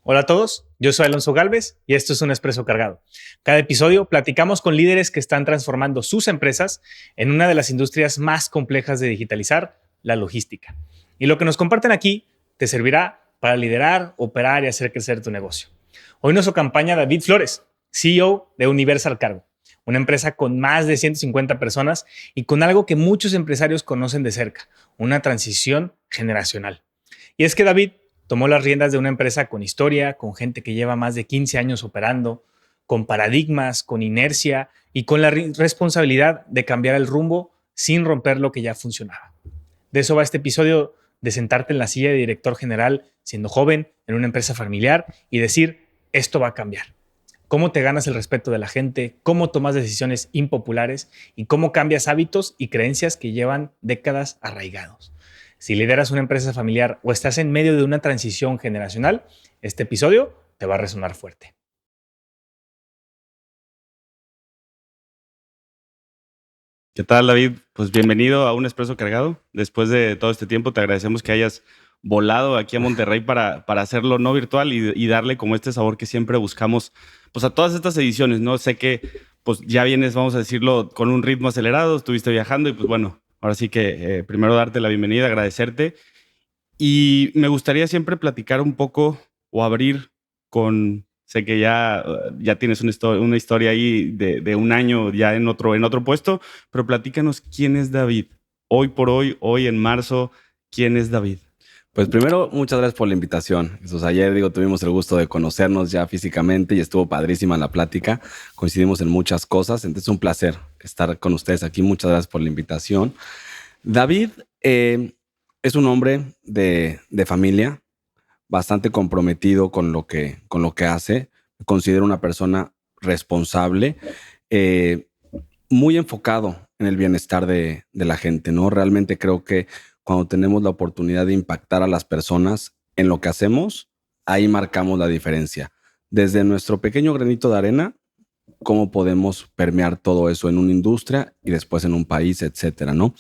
Hola a todos, yo soy Alonso Gálvez y esto es un Expreso Cargado. Cada episodio platicamos con líderes que están transformando sus empresas en una de las industrias más complejas de digitalizar, la logística. Y lo que nos comparten aquí te servirá para liderar, operar y hacer crecer tu negocio. Hoy nos acompaña David Flores, CEO de Universal Cargo, una empresa con más de 150 personas y con algo que muchos empresarios conocen de cerca, una transición generacional. Y es que David tomó las riendas de una empresa con historia, con gente que lleva más de 15 años operando, con paradigmas, con inercia y con la responsabilidad de cambiar el rumbo sin romper lo que ya funcionaba. De eso va este episodio, de sentarte en la silla de director general siendo joven en una empresa familiar y decir, esto va a cambiar. Cómo te ganas el respeto de la gente, cómo tomas decisiones impopulares y cómo cambias hábitos y creencias que llevan décadas arraigados. Si lideras una empresa familiar o estás en medio de una transición generacional, este episodio te va a resonar fuerte. ¿Qué tal, David? Pues bienvenido a un Expreso Cargado. Después de todo este tiempo, te agradecemos que hayas volado aquí a Monterrey para hacerlo no virtual y darle como este sabor que siempre buscamos pues a todas estas ediciones, ¿no? Sé que pues ya vienes, vamos a decirlo, con un ritmo acelerado, estuviste viajando y pues bueno, ahora sí que primero darte la bienvenida, agradecerte. Y me gustaría siempre platicar un poco o abrir con... Sé que ya tienes una historia ahí de un año ya en otro puesto, pero platícanos quién es David. Hoy por hoy en marzo, ¿quién es David? Pues primero, muchas gracias por la invitación. Jesús, ayer, tuvimos el gusto de conocernos ya físicamente y estuvo padrísima la plática. Coincidimos en muchas cosas, entonces es un placer estar con ustedes aquí. Muchas gracias por la invitación. David es un hombre de familia, bastante comprometido con lo que hace. Me considero una persona responsable, muy enfocado en el bienestar de la gente, ¿no? Realmente creo que cuando tenemos la oportunidad de impactar a las personas en lo que hacemos, ahí marcamos la diferencia. Desde nuestro pequeño granito de arena, cómo podemos permear todo eso en una industria y después en un país, etcétera, ¿no?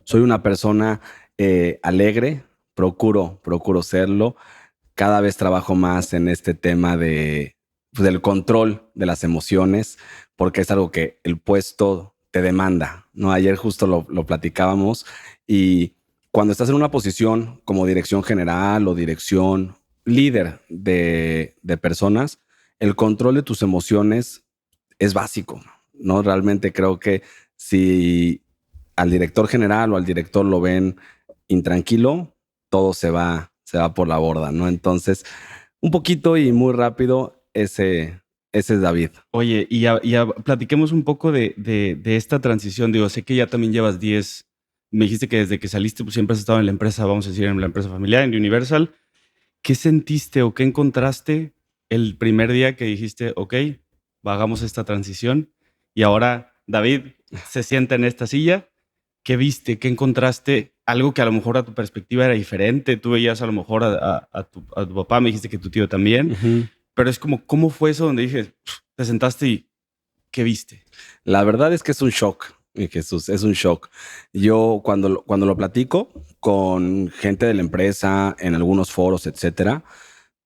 Soy una persona alegre, procuro serlo. Cada vez trabajo más en este tema del control de las emociones, porque es algo que el puesto te demanda, ¿no? Ayer justo lo platicábamos y cuando estás en una posición como dirección general o dirección líder de personas, el control de tus emociones es básico, ¿no? Realmente creo que si al director general o al director lo ven intranquilo, todo se va por la borda, ¿no? Entonces, un poquito y muy rápido, ese es David. Oye, platiquemos un poco de esta transición. Digo, sé que ya también llevas 10. Me dijiste que desde que saliste pues siempre has estado en la empresa, vamos a decir, en la empresa familiar, en Universal. ¿Qué sentiste o qué encontraste el primer día que dijiste, ok, hagamos esta transición? Y ahora David se sienta en esta silla. ¿Qué viste? ¿Qué encontraste? Algo que a lo mejor a tu perspectiva era diferente. Tú veías a lo mejor a tu papá, me dijiste que tu tío también. Uh-huh. Pero es como, ¿cómo fue eso donde dije, te sentaste y qué viste? La verdad es que es un shock, mi Jesús, es un shock. Yo cuando lo platico con gente de la empresa, en algunos foros, etcétera,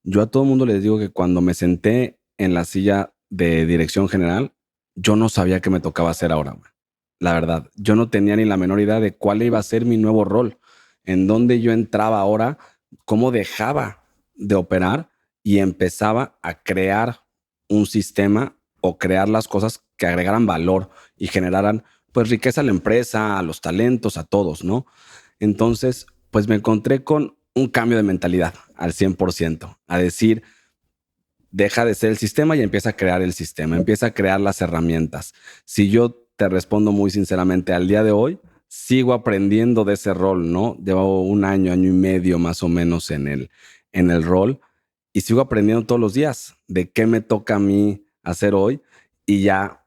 yo a todo el mundo les digo que cuando me senté en la silla de dirección general, yo no sabía qué me tocaba hacer ahora, güey. La verdad, yo no tenía ni la menor idea de cuál iba a ser mi nuevo rol, en dónde yo entraba ahora, cómo dejaba de operar y empezaba a crear un sistema o crear las cosas que agregaran valor y generaran pues riqueza a la empresa, a los talentos, a todos, ¿no? Entonces, pues me encontré con un cambio de mentalidad al 100%, a decir, deja de ser el sistema y empieza a crear el sistema, empieza a crear las herramientas. Si yo te respondo muy sinceramente, al día de hoy sigo aprendiendo de ese rol, ¿no? Llevo un año y medio más o menos en el rol y sigo aprendiendo todos los días de qué me toca a mí hacer hoy y ya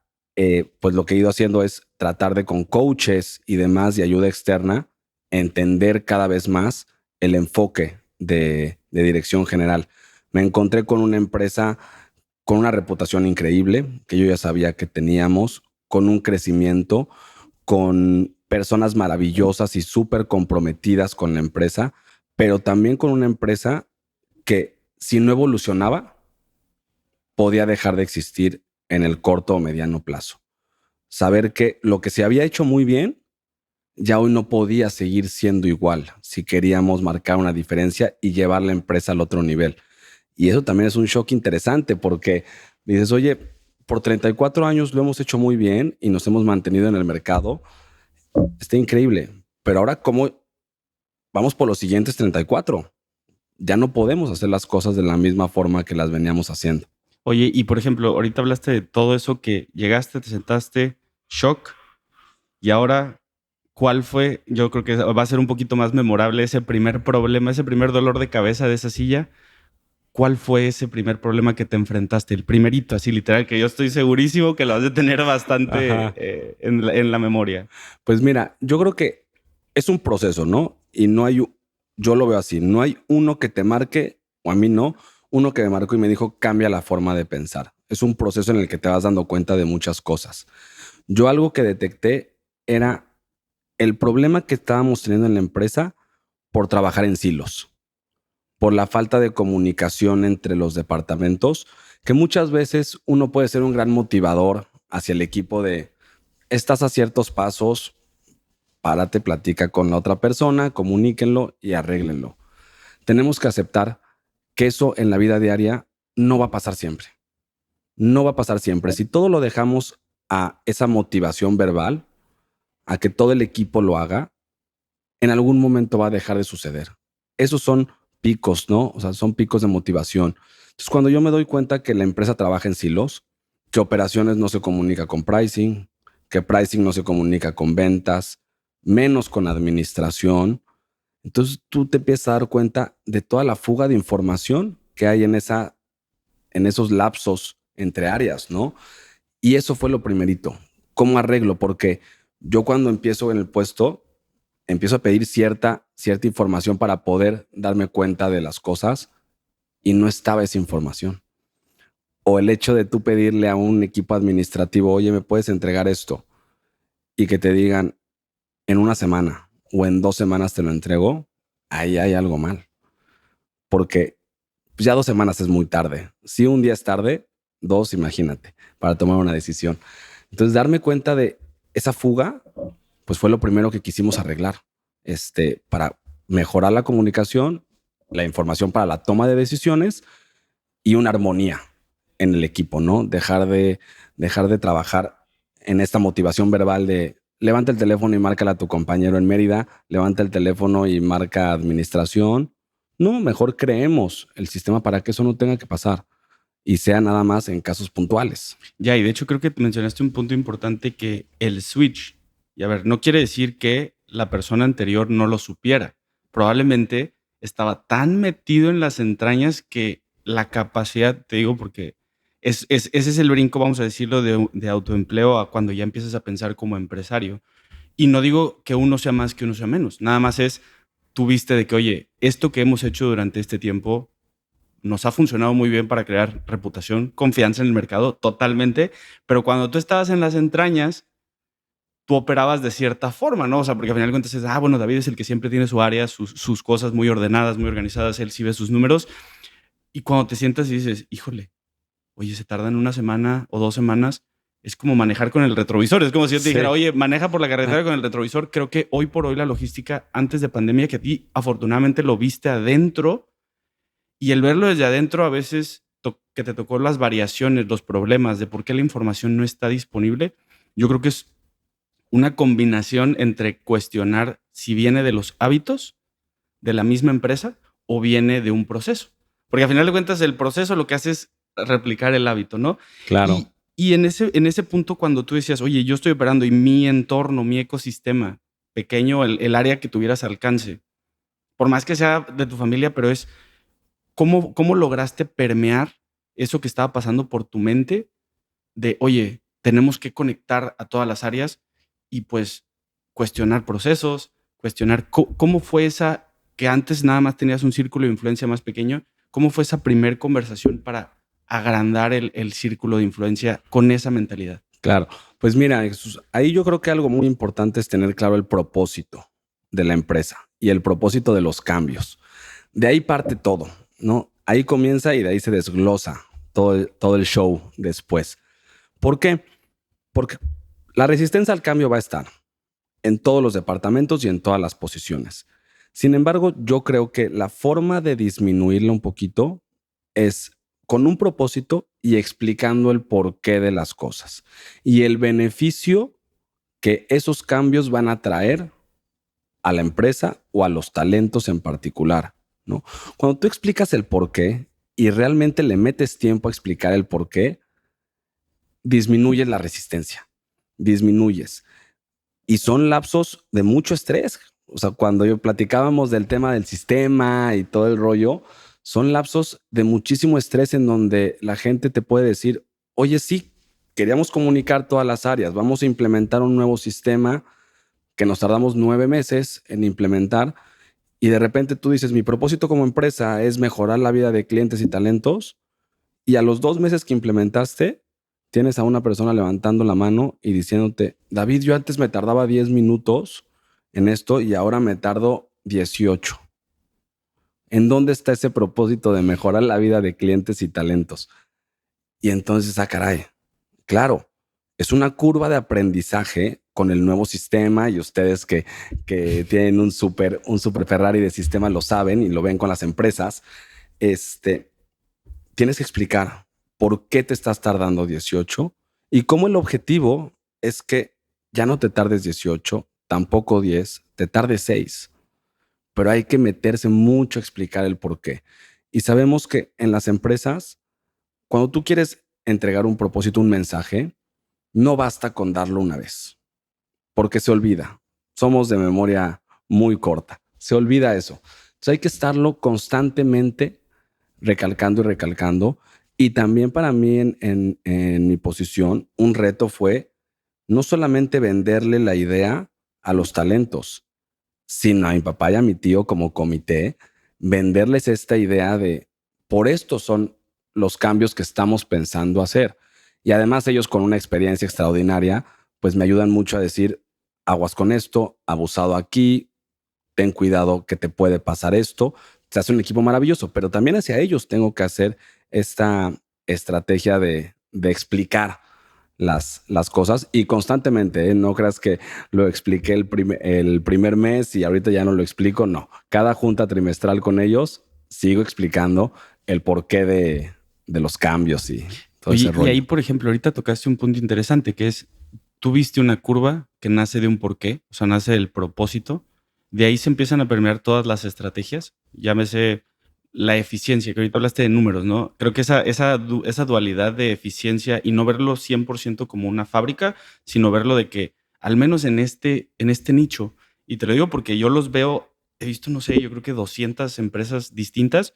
pues lo que he ido haciendo es tratar de con coaches y demás y ayuda externa entender cada vez más el enfoque de dirección general. Me encontré con una empresa con una reputación increíble, que yo ya sabía que teníamos, con un crecimiento, con personas maravillosas y súper comprometidas con la empresa, pero también con una empresa que si no evolucionaba, podía dejar de existir en el corto o mediano plazo. Saber que lo que se había hecho muy bien, ya hoy no podía seguir siendo igual si queríamos marcar una diferencia y llevar la empresa al otro nivel. Y eso también es un shock interesante porque dices, oye, por 34 años lo hemos hecho muy bien y nos hemos mantenido en el mercado. Está increíble. Pero ahora, ¿cómo vamos por los siguientes 34? Ya no podemos hacer las cosas de la misma forma que las veníamos haciendo. Oye, y por ejemplo, ahorita hablaste de todo eso que llegaste, te sentaste, shock, y ahora, ¿cuál fue? Yo creo que va a ser un poquito más memorable ese primer problema, ese primer dolor de cabeza de esa silla. ¿Cuál fue ese primer problema que te enfrentaste? El primerito, así literal, que yo estoy segurísimo que lo vas a tener bastante en la memoria. Pues mira, yo creo que es un proceso, ¿no? Y no hay, yo lo veo así, no hay uno que te marque, o a mí no, uno que me marcó y me dijo, cambia la forma de pensar. Es un proceso en el que te vas dando cuenta de muchas cosas. Yo algo que detecté era el problema que estábamos teniendo en la empresa por trabajar en silos, por la falta de comunicación entre los departamentos, que muchas veces uno puede ser un gran motivador hacia el equipo de, estás a ciertos pasos, párate, platica con la otra persona, comuníquenlo y arréglenlo. Tenemos que aceptar que eso en la vida diaria no va a pasar siempre. No va a pasar siempre. Si todo lo dejamos a esa motivación verbal, a que todo el equipo lo haga, en algún momento va a dejar de suceder. Esos son picos, ¿no? O sea, son picos de motivación. Entonces, cuando yo me doy cuenta que la empresa trabaja en silos, que operaciones no se comunica con pricing, que pricing no se comunica con ventas, menos con administración, entonces tú te empiezas a dar cuenta de toda la fuga de información que hay en esos lapsos entre áreas, ¿no? Y eso fue lo primerito. ¿Cómo arreglo? Porque yo cuando empiezo en el puesto, empiezo a pedir cierta información para poder darme cuenta de las cosas y no estaba esa información. O el hecho de tú pedirle a un equipo administrativo, oye, ¿me puedes entregar esto? Y que te digan, en una semana o en 2 semanas te lo entrego, ahí hay algo mal. Porque pues ya 2 semanas es muy tarde. Si un día es tarde, 2, imagínate, para tomar una decisión. Entonces, darme cuenta de esa fuga, pues fue lo primero que quisimos arreglar, para mejorar la comunicación, la información para la toma de decisiones y una armonía en el equipo, ¿no? Dejar de trabajar en esta motivación verbal de levanta el teléfono y márcala a tu compañero en Mérida, levanta el teléfono y marca administración. No, mejor creemos el sistema para que eso no tenga que pasar y sea nada más en casos puntuales. Ya, y de hecho creo que mencionaste un punto importante, que el switch, y a ver, no quiere decir que la persona anterior no lo supiera. Probablemente estaba tan metido en las entrañas que la capacidad, te digo, porque ese es el brinco, vamos a decirlo, de autoempleo a cuando ya empiezas a pensar como empresario. Y no digo que uno sea más, que uno sea menos. Nada más es, tú viste de que, oye, esto que hemos hecho durante este tiempo nos ha funcionado muy bien para crear reputación, confianza en el mercado, totalmente. Pero cuando tú estabas en las entrañas, tú operabas de cierta forma, ¿no? O sea, porque al final de cuentas es, bueno, David es el que siempre tiene su área, sus cosas muy ordenadas, muy organizadas, él sí ve sus números. Y cuando te sientas y dices, híjole, oye, se tardan 1 semana o 2 semanas, es como manejar con el retrovisor. Es como si yo te dijera, oye, maneja por la carretera con el retrovisor. Creo que hoy por hoy la logística, antes de pandemia, que a ti afortunadamente lo viste adentro, y el verlo desde adentro, a veces que te tocó las variaciones, los problemas de por qué la información no está disponible, yo creo que es una combinación entre cuestionar si viene de los hábitos de la misma empresa o viene de un proceso. Porque al final de cuentas el proceso lo que hace es replicar el hábito, ¿no? Claro. Y en ese punto, cuando tú decías, oye, yo estoy operando y mi entorno, mi ecosistema pequeño, el área que tuvieras alcance, por más que sea de tu familia, pero es ¿cómo lograste permear eso que estaba pasando por tu mente de, oye, tenemos que conectar a todas las áreas y pues cuestionar procesos, cuestionar cómo fue esa, que antes nada más tenías un círculo de influencia más pequeño, cómo fue esa primer conversación para agrandar el círculo de influencia con esa mentalidad? Claro, pues mira, Jesús, ahí yo creo que algo muy importante es tener claro el propósito de la empresa y el propósito de los cambios. De ahí parte todo, ¿no? Ahí comienza y de ahí se desglosa todo el show después. ¿Por qué? Porque la resistencia al cambio va a estar en todos los departamentos y en todas las posiciones. Sin embargo, yo creo que la forma de disminuirla un poquito es con un propósito y explicando el porqué de las cosas y el beneficio que esos cambios van a traer a la empresa o a los talentos en particular, ¿no? Cuando tú explicas el porqué y realmente le metes tiempo a explicar el porqué, disminuyes la resistencia, disminuyes. Y son lapsos de mucho estrés. O sea, cuando platicábamos del tema del sistema y todo el rollo, son lapsos de muchísimo estrés en donde la gente te puede decir, oye, sí, queríamos comunicar todas las áreas, vamos a implementar un nuevo sistema que nos tardamos 9 meses en implementar y de repente tú dices, mi propósito como empresa es mejorar la vida de clientes y talentos y a los 2 meses que implementaste, tienes a una persona levantando la mano y diciéndote, David, yo antes me tardaba 10 minutos en esto y ahora me tardo 18. ¿En dónde está ese propósito de mejorar la vida de clientes y talentos? Y entonces, caray, claro, es una curva de aprendizaje con el nuevo sistema y ustedes que tienen un super Ferrari de sistema lo saben y lo ven con las empresas. Tienes que explicar por qué te estás tardando 18 y cómo el objetivo es que ya no te tardes 18, tampoco 10, te tardes 6. Pero hay que meterse mucho a explicar el por qué. Y sabemos que en las empresas, cuando tú quieres entregar un propósito, un mensaje, no basta con darlo una vez, porque se olvida. Somos de memoria muy corta. Se olvida eso. Entonces hay que estarlo constantemente recalcando y recalcando. Y también para mí en mi posición, un reto fue no solamente venderle la idea a los talentos, sino a mi papá y a mi tío como comité, venderles esta idea de por esto son los cambios que estamos pensando hacer. Y además ellos con una experiencia extraordinaria, pues me ayudan mucho a decir, aguas con esto, abusado aquí, ten cuidado que te puede pasar esto. Se hace un equipo maravilloso, pero también hacia ellos tengo que hacer esta estrategia de explicar las cosas y constantemente, ¿eh? No creas que lo expliqué el primer mes y ahorita ya no lo explico, no. Cada junta trimestral con ellos sigo explicando el porqué de los cambios y todo ese rollo. Y ahí, por ejemplo, ahorita tocaste un punto interesante que es, tú viste una curva que nace de un porqué, o sea, nace del propósito, de ahí se empiezan a permear todas las estrategias, llámese la eficiencia, que ahorita hablaste de números, ¿no? Creo que esa dualidad de eficiencia y no verlo 100% como una fábrica, sino verlo de que al menos en este nicho, y te lo digo porque yo los veo, he visto, no sé, yo creo que 200 empresas distintas,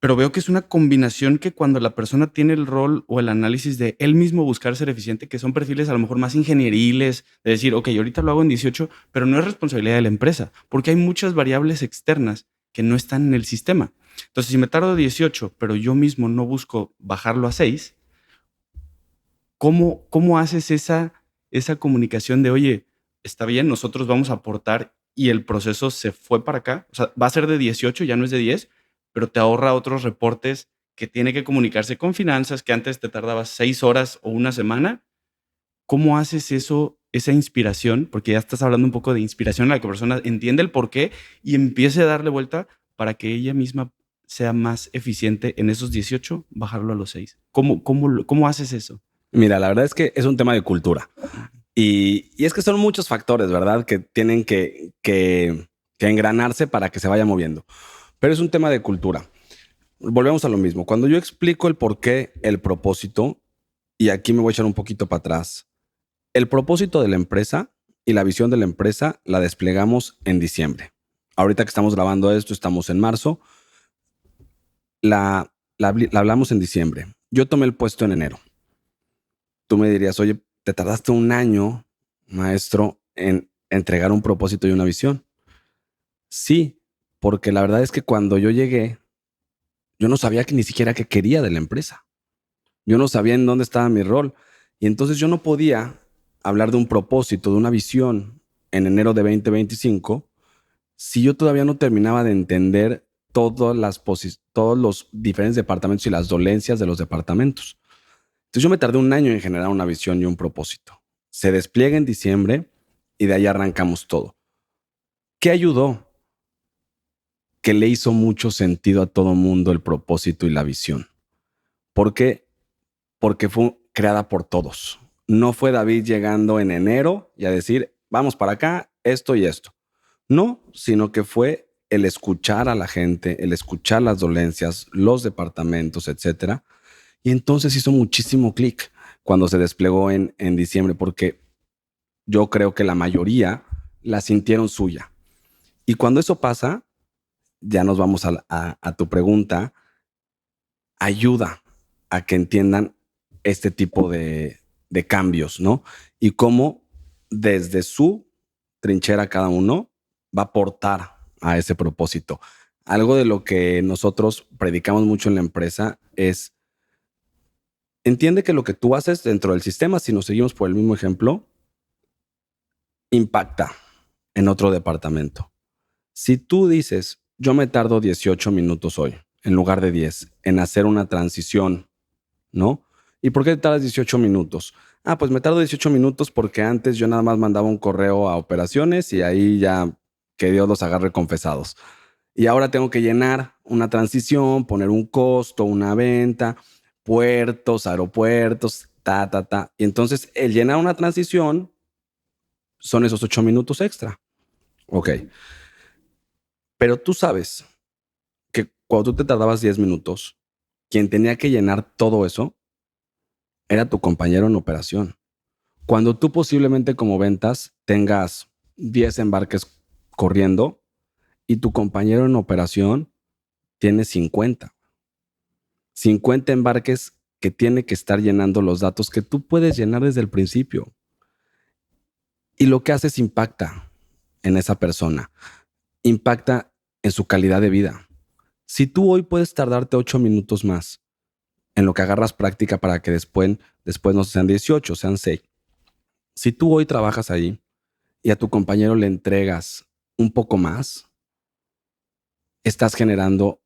pero veo que es una combinación que cuando la persona tiene el rol o el análisis de él mismo buscar ser eficiente, que son perfiles a lo mejor más ingenieriles, de decir, ok, ahorita lo hago en 18, pero no es responsabilidad de la empresa, porque hay muchas variables externas que no están en el sistema. Entonces, si me tardo 18, pero yo mismo no busco bajarlo a 6, ¿cómo haces esa comunicación de, oye, está bien, nosotros vamos a aportar y el proceso se fue para acá? O sea, va a ser de 18, ya no es de 10, pero te ahorra otros reportes que tiene que comunicarse con finanzas, que antes te tardabas 6 horas o una semana. ¿Cómo haces eso, esa inspiración? Porque ya estás hablando un poco de inspiración, a la que la persona entiende el porqué y empiece a darle vuelta para que ella misma sea más eficiente en esos 18, bajarlo a los 6. ¿Cómo haces eso? Mira, la verdad es que es un tema de cultura. Y es que son muchos factores, ¿verdad? Que tienen que engranarse para que se vaya moviendo. Pero es un tema de cultura. Volvemos a lo mismo. Cuando yo explico el porqué, el propósito, y aquí me voy a echar un poquito para atrás, el propósito de la empresa y la visión de la empresa la desplegamos en diciembre. Ahorita que estamos grabando esto, estamos en marzo. La hablamos en diciembre. Yo tomé el puesto en enero. Tú me dirías, oye, te tardaste un año, maestro, en entregar un propósito y una visión. Sí, porque la verdad es que cuando yo llegué, yo no sabía que ni siquiera qué quería de la empresa. Yo no sabía en dónde estaba mi rol. Y entonces yo no podía hablar de un propósito, de una visión en enero de 2025, si yo todavía no terminaba de entender todos los diferentes departamentos y las dolencias de los departamentos. Entonces yo me tardé un año en generar una visión y un propósito. Se despliega en diciembre y de ahí arrancamos todo. ¿Qué ayudó? Que le hizo mucho sentido a todo mundo el propósito y la visión. ¿Por qué? Porque fue creada por todos. No fue David llegando en enero y a decir, vamos para acá, esto y esto. No, sino que fue el escuchar a la gente, el escuchar las dolencias, los departamentos, etcétera. Y entonces hizo muchísimo clic cuando se desplegó en diciembre, porque yo creo que la mayoría la sintieron suya. Y cuando eso pasa, ya nos vamos a tu pregunta, ayuda a que entiendan este tipo de cambios, ¿no? Y cómo desde su trinchera cada uno va a aportar a ese propósito. Algo de lo que nosotros predicamos mucho en la empresa es, entiende que lo que tú haces dentro del sistema, si nos seguimos por el mismo ejemplo, impacta en otro departamento. Si tú dices, yo me tardo 18 minutos hoy, en lugar de 10, en hacer una transición, ¿no? ¿Y por qué te tardas 18 minutos? Pues me tardo 18 minutos porque antes yo nada más mandaba un correo a operaciones y ahí ya que Dios los agarre confesados. Y ahora tengo que llenar una transición, poner un costo, una venta, puertos, aeropuertos, Y entonces el llenar una transición son esos 8 minutos extra. Ok. Pero tú sabes que cuando tú te tardabas 10 minutos, quien tenía que llenar todo eso era tu compañero en operación. Cuando tú posiblemente como ventas tengas 10 embarques corriendo y tu compañero en operación tiene 50. 50 embarques que tiene que estar llenando los datos que tú puedes llenar desde el principio. Y lo que haces impacta en esa persona. Impacta en su calidad de vida. Si tú hoy puedes tardarte 8 minutos más en lo que agarras práctica para que después no sean 18, sean 6. Si tú hoy trabajas ahí y a tu compañero le entregas un poco más, estás generando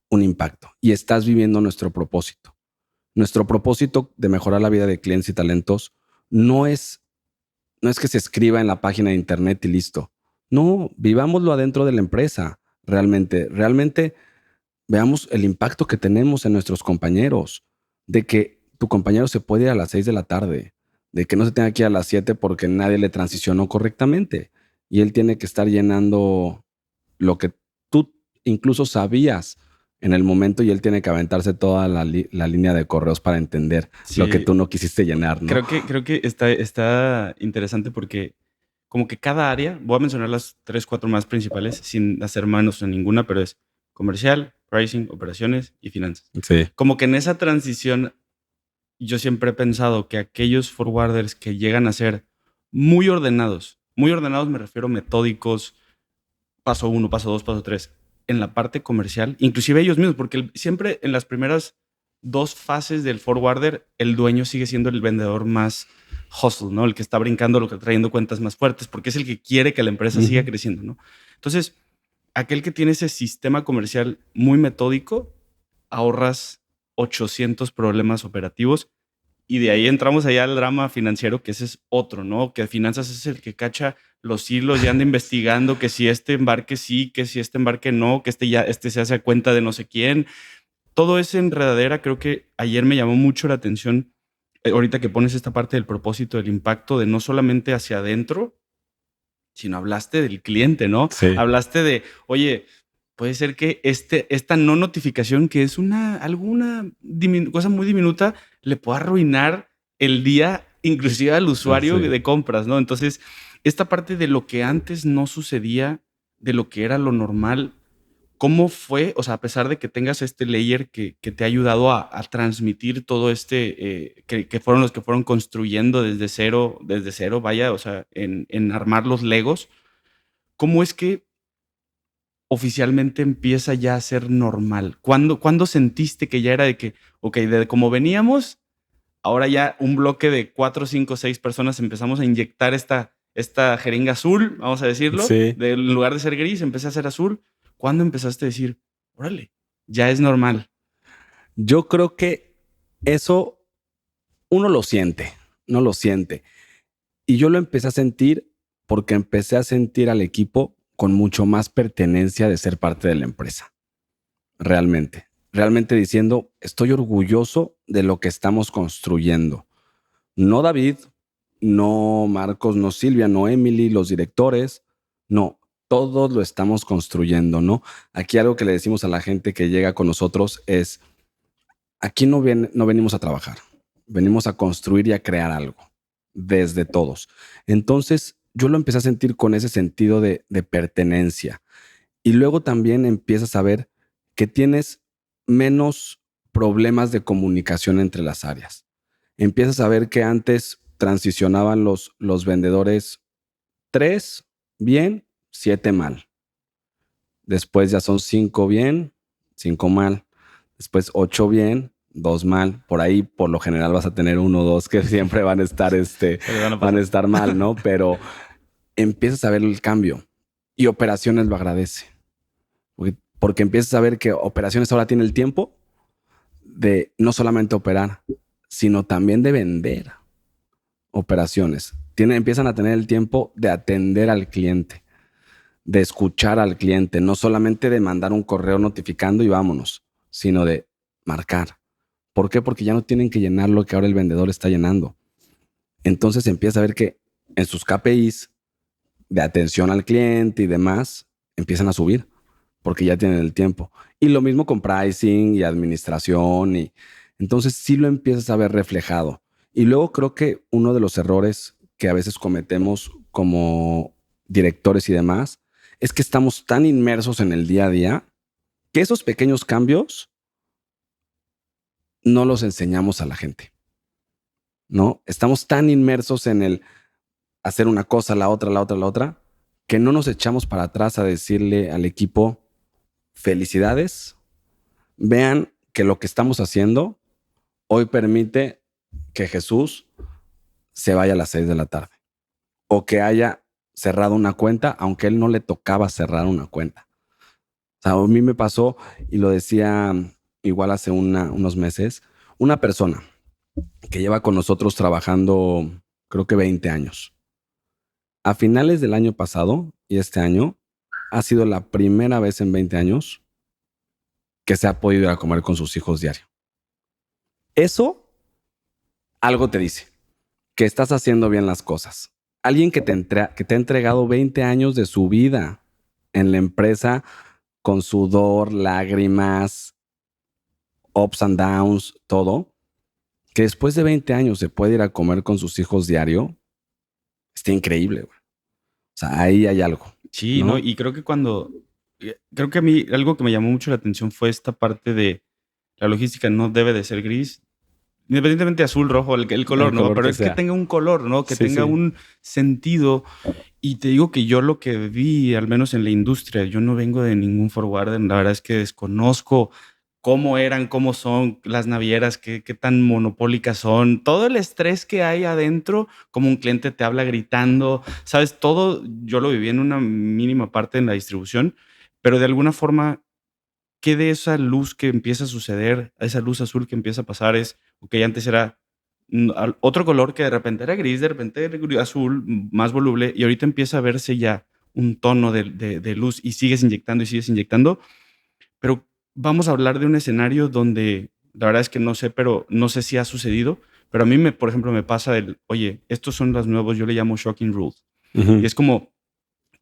un impacto y estás viviendo nuestro propósito. Nuestro propósito de mejorar la vida de clientes y talentos no es que se escriba en la página de internet y listo. No, vivámoslo adentro de la empresa. Realmente veamos el impacto que tenemos en nuestros compañeros, de que tu compañero se puede ir a las 6 de la tarde, de que no se tenga que ir a las 7 porque nadie le transicionó correctamente y él tiene que estar llenando lo que tú incluso sabías en el momento y él tiene que aventarse toda la línea de correos para entender lo que tú no quisiste llenar, ¿no? Creo que está interesante porque como que cada área, voy a mencionar las 3, 4 más principales sin hacer manos en ninguna, pero es comercial, pricing, operaciones y finanzas. Sí. Como que en esa transición yo siempre he pensado que aquellos forwarders que llegan a ser muy ordenados me refiero metódicos, paso 1, paso 2, paso 3, en la parte comercial, inclusive ellos mismos, porque siempre en las primeras 2 fases del forwarder, el dueño sigue siendo el vendedor más hustle, ¿no? El que está brincando, lo que trayendo cuentas más fuertes, porque es el que quiere que la empresa siga creciendo, ¿no? Entonces, aquel que tiene ese sistema comercial muy metódico, ahorras 800 problemas operativos y de ahí entramos allá al drama financiero, que ese es otro, ¿no? Que finanzas es el que cacha los hilos y anda investigando que si este embarque sí, que si este embarque no, que este se hace a cuenta de no sé quién. Todo esa enredadera creo que ayer me llamó mucho la atención, ahorita que pones esta parte del propósito, del impacto de no solamente hacia adentro, sino hablaste del cliente, ¿no? Sí. Hablaste de, oye, puede ser que esta no notificación, que es alguna cosa muy diminuta, le pueda arruinar el día, inclusive al usuario de compras, ¿no? Entonces, esta parte de lo que antes no sucedía, de lo que era lo normal, ¿cómo fue? O sea, a pesar de que tengas este layer que te ha ayudado a transmitir todo que fueron los que fueron construyendo desde cero, vaya, o sea, en armar los Legos, ¿cómo es que oficialmente empieza ya a ser normal? ¿Cuándo sentiste que ya era de que, ok, de como veníamos, ahora ya un bloque de 4, 5, 6 personas empezamos a inyectar esta jeringa azul, vamos a decirlo, Sí. en lugar de ser gris, empecé a ser azul? ¿Cuándo empezaste a decir, órale, ya es normal. Yo creo que eso uno lo siente, no lo siente. Y yo lo empecé a sentir porque empecé a sentir al equipo con mucho más pertenencia de ser parte de la empresa. Realmente. Realmente diciendo, estoy orgulloso de lo que estamos construyendo. No David, no Marcos, no Silvia, no Emily, los directores. No, todos lo estamos construyendo, ¿no? Aquí algo que le decimos a la gente que llega con nosotros es, aquí no venimos a trabajar, venimos a construir y a crear algo, desde todos. Entonces, yo lo empecé a sentir con ese sentido de pertenencia. Y luego también empiezas a ver que tienes menos problemas de comunicación entre las áreas. Empiezas a ver que antes transicionaban los vendedores 3 bien, 7 mal. Después ya son 5 bien, 5 mal. Después 8 bien, 2 mal. Por ahí, por lo general, vas a tener 1 o 2 que siempre van a estar, van a estar mal, ¿no? Pero empiezas a ver el cambio y operaciones lo agradece. Porque empiezas a ver que operaciones ahora tiene el tiempo de no solamente operar, sino también de vender operaciones. Empiezan a tener el tiempo de atender al cliente, de escuchar al cliente, no solamente de mandar un correo notificando y vámonos, sino de marcar. ¿Por qué? Porque ya no tienen que llenar lo que ahora el vendedor está llenando. Entonces empieza a ver que en sus KPIs de atención al cliente y demás empiezan a subir porque ya tienen el tiempo. Y lo mismo con pricing y administración. Y entonces sí lo empiezas a ver reflejado. Y luego creo que uno de los errores que a veces cometemos como directores y demás es que estamos tan inmersos en el día a día que esos pequeños cambios no los enseñamos a la gente, ¿no? Estamos tan inmersos en el hacer una cosa, la otra, que no nos echamos para atrás a decirle al equipo, felicidades, vean que lo que estamos haciendo hoy permite que Jesús se vaya a las 6 de la tarde o que haya cerrado una cuenta, aunque él no le tocaba cerrar una cuenta. O sea, a mí me pasó, y lo decía igual hace unos meses, una persona que lleva con nosotros trabajando creo que 20 años. A finales del año pasado y este año ha sido la primera vez en 20 años que se ha podido ir a comer con sus hijos diario. Eso algo te dice, que estás haciendo bien las cosas. Alguien que te ha entregado 20 años de su vida en la empresa con sudor, lágrimas, ups and downs, todo, que después de 20 años se puede ir a comer con sus hijos diario, está increíble, güey. O sea, ahí hay algo. Sí, ¿no? Y creo que a mí algo que me llamó mucho la atención fue esta parte de la logística no debe de ser gris, independientemente de azul, rojo, el color, ¿no? Pero es que tenga un color, ¿no? Que tenga un sentido. Y te digo que yo lo que vi, al menos en la industria, yo no vengo de ningún forwarder, la verdad es que desconozco cómo eran, cómo son las navieras, qué tan monopólicas son, todo el estrés que hay adentro, como un cliente te habla gritando, ¿sabes? Todo yo lo viví en una mínima parte en la distribución, pero de alguna forma, ¿qué de esa luz que empieza a suceder, esa luz azul que empieza a pasar es, ok, antes era otro color que de repente era gris, de repente era azul, más voluble, y ahorita empieza a verse ya un tono de luz y sigues inyectando, pero vamos a hablar de un escenario donde la verdad es que no sé, pero no sé si ha sucedido, pero a mí, por ejemplo, me pasa oye, estos son los nuevos, yo le llamo shocking rules. Y es como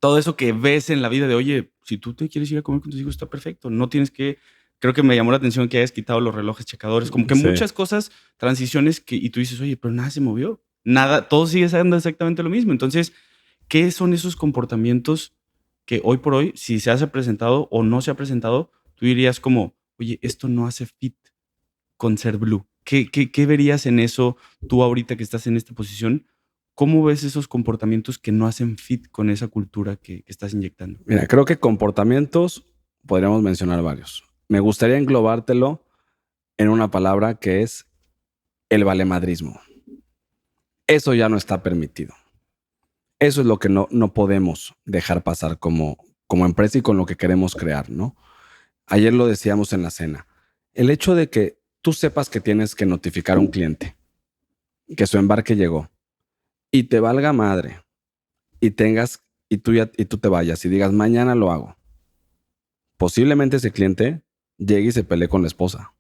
todo eso que ves en la vida de, oye, si tú te quieres ir a comer con tus hijos, está perfecto. No tienes que, creo que me llamó la atención que hayas quitado los relojes checadores, como que muchas cosas, transiciones y tú dices, oye, pero nada se movió, nada, todo sigue siendo exactamente lo mismo. Entonces, ¿qué son esos comportamientos que hoy por hoy, si se ha presentado o no se ha presentado, tú dirías como, oye, esto no hace fit con ser Blue? ¿Qué verías en eso tú ahorita que estás en esta posición? ¿Cómo ves esos comportamientos que no hacen fit con esa cultura que estás inyectando? Mira, creo que comportamientos podríamos mencionar varios. Me gustaría englobártelo en una palabra que es el valemadrismo. Eso ya no está permitido. Eso es lo que no podemos dejar pasar como empresa y con lo que queremos crear, ¿no? ayer lo decíamos en la cena, el hecho de que tú sepas que tienes que notificar a un cliente que su embarque llegó y te valga madre y tú te vayas y digas mañana lo hago. Posiblemente ese cliente llegue y se pelee con la esposa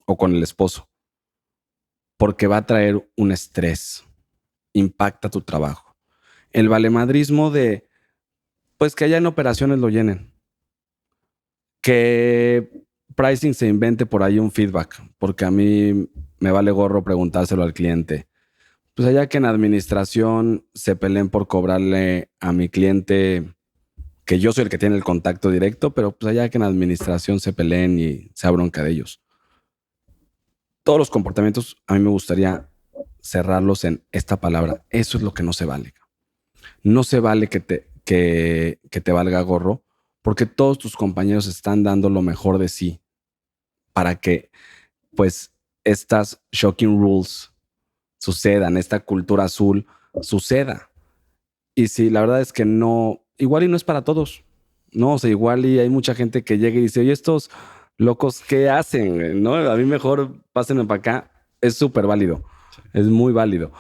o con el esposo porque va a traer un estrés, impacta tu trabajo. El valemadrismo de pues que allá en operaciones lo llenen, que pricing se invente por ahí un feedback, porque a mí me vale gorro preguntárselo al cliente. Pues allá que en administración se peleen por cobrarle a mi cliente, que yo soy el que tiene el contacto directo, pero pues allá que en administración se peleen y se bronca de ellos. Todos los comportamientos a mí me gustaría cerrarlos en esta palabra. Eso es lo que no se vale. No se vale que te valga gorro, porque todos tus compañeros están dando lo mejor de sí para que pues estas shocking rules sucedan, esta cultura azul suceda. Y sí, la verdad es que no, igual y no es para todos, ¿no? O sea, igual y hay mucha gente que llega y dice, oye, estos locos, ¿qué hacen? ¿No? A mí mejor pásenme para acá. Es súper válido, sí. Es muy válido,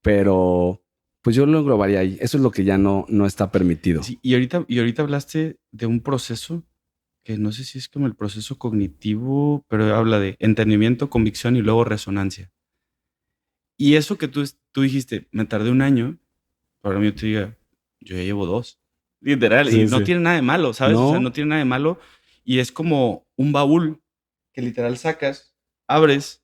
pero pues yo lo englobaría ahí. Eso es lo que ya no está permitido. Sí, y ahorita hablaste de un proceso que no sé si es como el proceso cognitivo, pero habla de entendimiento, convicción y luego resonancia. Y eso que tú dijiste, me tardé un año, para mí yo te diga, yo ya llevo 2. Literal, sí, y no tiene nada de malo, ¿sabes? No. O sea, no tiene nada de malo. Y es como un baúl que literal sacas, abres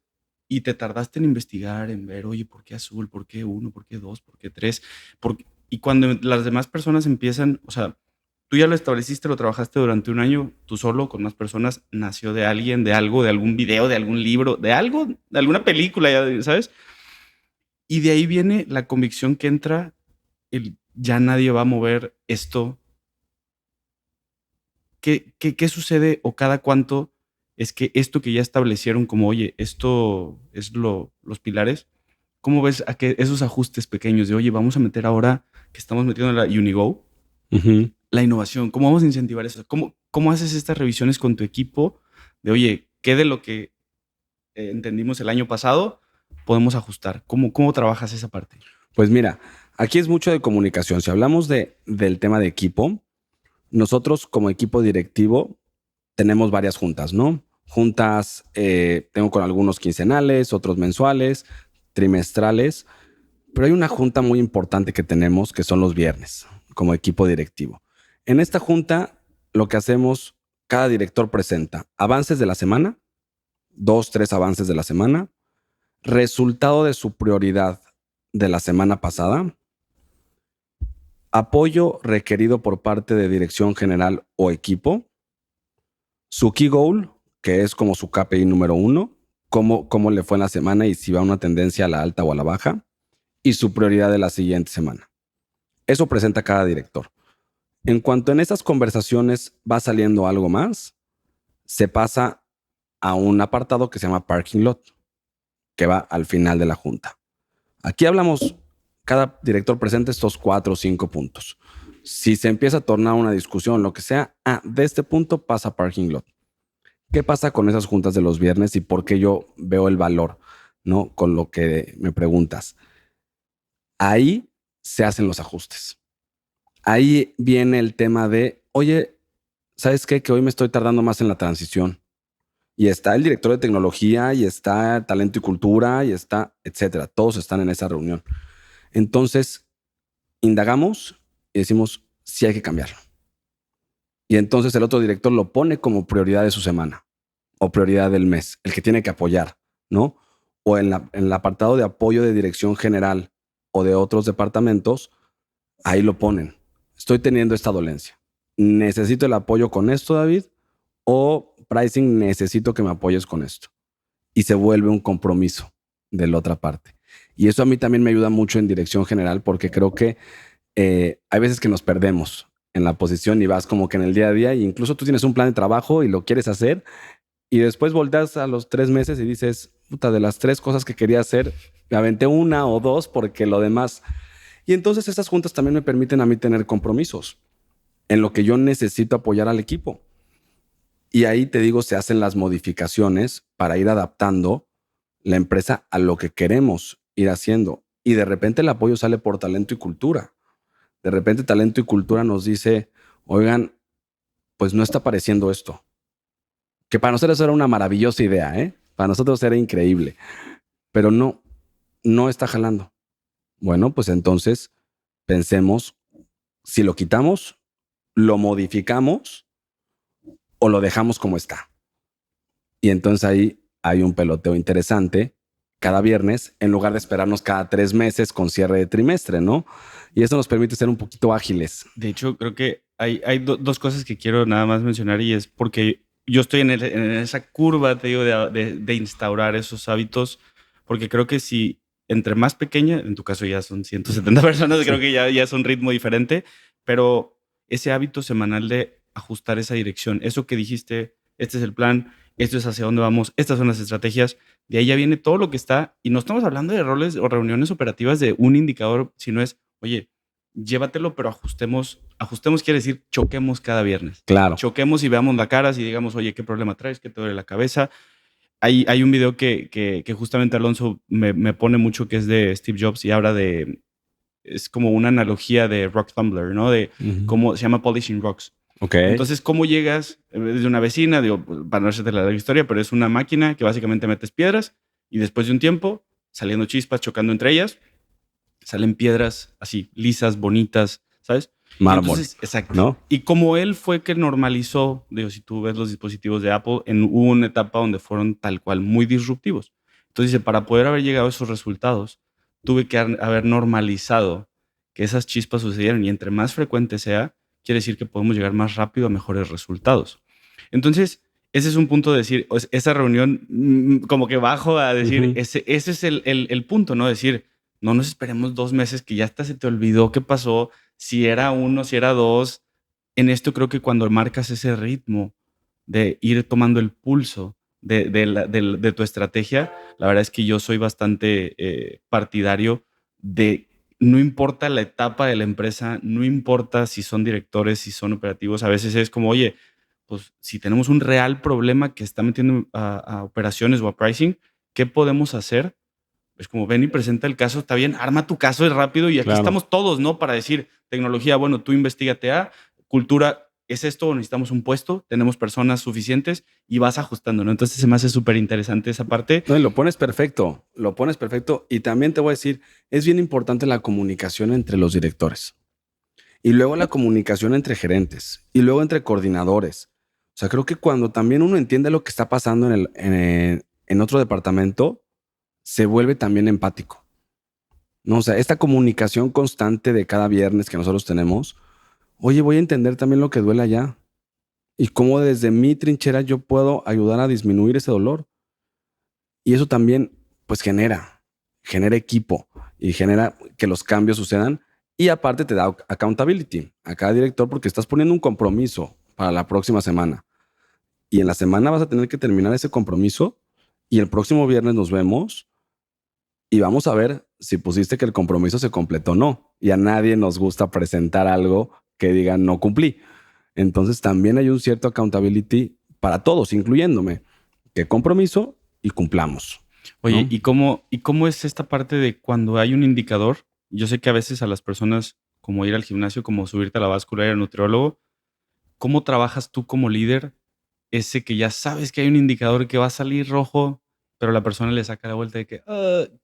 y te tardaste en investigar, en ver, oye, ¿por qué azul? ¿Por qué 1? ¿Por qué 2? ¿Por qué 3? Y cuando las demás personas empiezan, o sea, tú ya lo estableciste, lo trabajaste durante un año, tú solo, con más personas, nació de alguien, de algo, de algún video, de algún libro, de algo, de alguna película, ¿sabes? Y de ahí viene la convicción que entra, ya nadie va a mover esto. ¿Qué sucede o cada cuánto es que esto que ya establecieron como, oye, esto es los pilares? ¿Cómo ves a que esos ajustes pequeños de, oye, vamos a meter ahora que estamos metiendo la Unigo, la innovación? ¿Cómo vamos a incentivar eso? ¿Cómo haces estas revisiones con tu equipo de, oye, qué de lo que entendimos el año pasado podemos ajustar? ¿Cómo trabajas esa parte? Pues mira, aquí es mucho de comunicación. Si hablamos del tema de equipo, nosotros como equipo directivo tenemos varias juntas, ¿no? Juntas, tengo con algunos quincenales, otros mensuales, trimestrales, pero hay una junta muy importante que tenemos que son los viernes como equipo directivo. En esta junta lo que hacemos, cada director presenta avances de la semana, 2, 3 avances de la semana, resultado de su prioridad de la semana pasada, apoyo requerido por parte de dirección general o equipo, su key goal, que es como su KPI número 1, cómo le fue en la semana y si va una tendencia a la alta o a la baja, y su prioridad de la siguiente semana. Eso presenta cada director. En cuanto en esas conversaciones va saliendo algo más, se pasa a un apartado que se llama parking lot, que va al final de la junta. Aquí hablamos, cada director presenta estos 4 o 5 puntos. Si se empieza a tornar una discusión, lo que sea, de este punto pasa a parking lot. ¿Qué pasa con esas juntas de los viernes y por qué yo veo el valor, ¿no? Con lo que me preguntas. Ahí se hacen los ajustes. Ahí viene el tema de, oye, ¿sabes qué? Que hoy me estoy tardando más en la transición. Y está el director de tecnología, y está talento y cultura, y está, etcétera. Todos están en esa reunión. Entonces, indagamos y decimos, sí hay que cambiarlo. Y entonces el otro director lo pone como prioridad de su semana o prioridad del mes, el que tiene que apoyar, ¿no? O en el apartado de apoyo de dirección general o de otros departamentos, ahí lo ponen. Estoy teniendo esta dolencia. ¿Necesito el apoyo con esto, David? O pricing, necesito que me apoyes con esto. Y se vuelve un compromiso de la otra parte. Y eso a mí también me ayuda mucho en dirección general porque creo que hay veces que nos perdemos en la posición y vas como que en el día a día, e incluso tú tienes un plan de trabajo y lo quieres hacer y después volteas a los 3 meses y dices, puta, de las 3 cosas que quería hacer, me aventé 1 o 2 porque lo demás. Y entonces estas juntas también me permiten a mí tener compromisos en lo que yo necesito apoyar al equipo. Y ahí te digo, se hacen las modificaciones para ir adaptando la empresa a lo que queremos ir haciendo. Y de repente el apoyo sale por talento y cultura. De repente talento y cultura nos dice, oigan, pues no está apareciendo esto. Que para nosotros era una maravillosa idea, ¿eh? Para nosotros era increíble. Pero no está jalando. Bueno, pues entonces pensemos si lo quitamos, lo modificamos o lo dejamos como está. Y entonces ahí hay un peloteo interesante cada viernes en lugar de esperarnos cada 3 meses con cierre de trimestre, ¿no? Y eso nos permite ser un poquito ágiles. De hecho, creo que hay dos cosas que quiero nada más mencionar y es porque yo estoy en esa curva, te digo, de instaurar esos hábitos, porque creo que si entre más pequeña, en tu caso ya son 170 personas, creo que ya es un ritmo diferente, pero ese hábito semanal de ajustar esa dirección, eso que dijiste, este es el plan, esto es hacia dónde vamos, estas son las estrategias, de ahí ya viene todo lo que está, y no estamos hablando de roles o reuniones operativas de un indicador, sino es, oye, llévatelo, pero ajustemos quiere decir choquemos cada viernes. Claro. Choquemos y veamos la cara y digamos, oye, ¿qué problema traes? ¿Qué te duele la cabeza? Hay un video que justamente Alonso me pone mucho, que es de Steve Jobs y habla es como una analogía de Rock Tumbler, ¿no? De cómo se llama Polishing Rocks. Okay. Entonces, ¿cómo llegas? Desde una vecina, digo, para no hacerte la larga historia, pero es una máquina que básicamente metes piedras y después de un tiempo, saliendo chispas, chocando entre ellas, salen piedras así, lisas, bonitas, ¿sabes? Mármol. Entonces, exacto. ¿No? Y como él fue que normalizó, digo, si tú ves los dispositivos de Apple, hubo una etapa donde fueron tal cual muy disruptivos. Entonces dice, para poder haber llegado a esos resultados, tuve que haber normalizado que esas chispas sucedieran y entre más frecuente sea, quiere decir que podemos llegar más rápido a mejores resultados. Entonces, ese es un punto de decir, esa reunión como que bajo a decir, ese es el punto, ¿no? Decir, no nos esperemos 2 meses que ya hasta se te olvidó qué pasó, si era 1, si era 2. En esto creo que cuando marcas ese ritmo de ir tomando el pulso de tu estrategia, la verdad es que yo soy bastante partidario de no importa la etapa de la empresa, no importa si son directores, si son operativos, a veces es como, oye, pues si tenemos un real problema que está metiendo a operaciones o a pricing, ¿qué podemos hacer? Es como, ven y presenta el caso, está bien, arma tu caso, es rápido y aquí estamos todos, ¿no? Para decir, tecnología, bueno, tú investígate a, cultura, ¿es esto o necesitamos un puesto? Tenemos personas suficientes y vas ajustando, ¿no? Entonces se me hace súper interesante esa parte. No, y lo pones perfecto. Y también te voy a decir, es bien importante la comunicación entre los directores. Y luego la comunicación entre gerentes. Y luego entre coordinadores. O sea, creo que cuando también uno entiende lo que está pasando en otro departamento, se vuelve también empático. ¿No? O sea, esta comunicación constante de cada viernes que nosotros tenemos, oye, voy a entender también lo que duele allá y cómo desde mi trinchera yo puedo ayudar a disminuir ese dolor. Y eso también, pues, genera equipo y genera que los cambios sucedan. Y aparte te da accountability a cada director porque estás poniendo un compromiso para la próxima semana. Y en la semana vas a tener que terminar ese compromiso y el próximo viernes nos vemos y vamos a ver si pusiste que el compromiso se completó o no. Y a nadie nos gusta presentar algo que diga no cumplí. Entonces también hay un cierto accountability para todos, incluyéndome. ¿Qué compromiso? Y cumplamos. Oye, ¿no? ¿y cómo es esta parte de cuando hay un indicador? Yo sé que a veces a las personas, como ir al gimnasio, como subirte a la báscula, ir al nutriólogo, ¿cómo trabajas tú como líder ese que ya sabes que hay un indicador que va a salir rojo, pero la persona le saca la vuelta de que,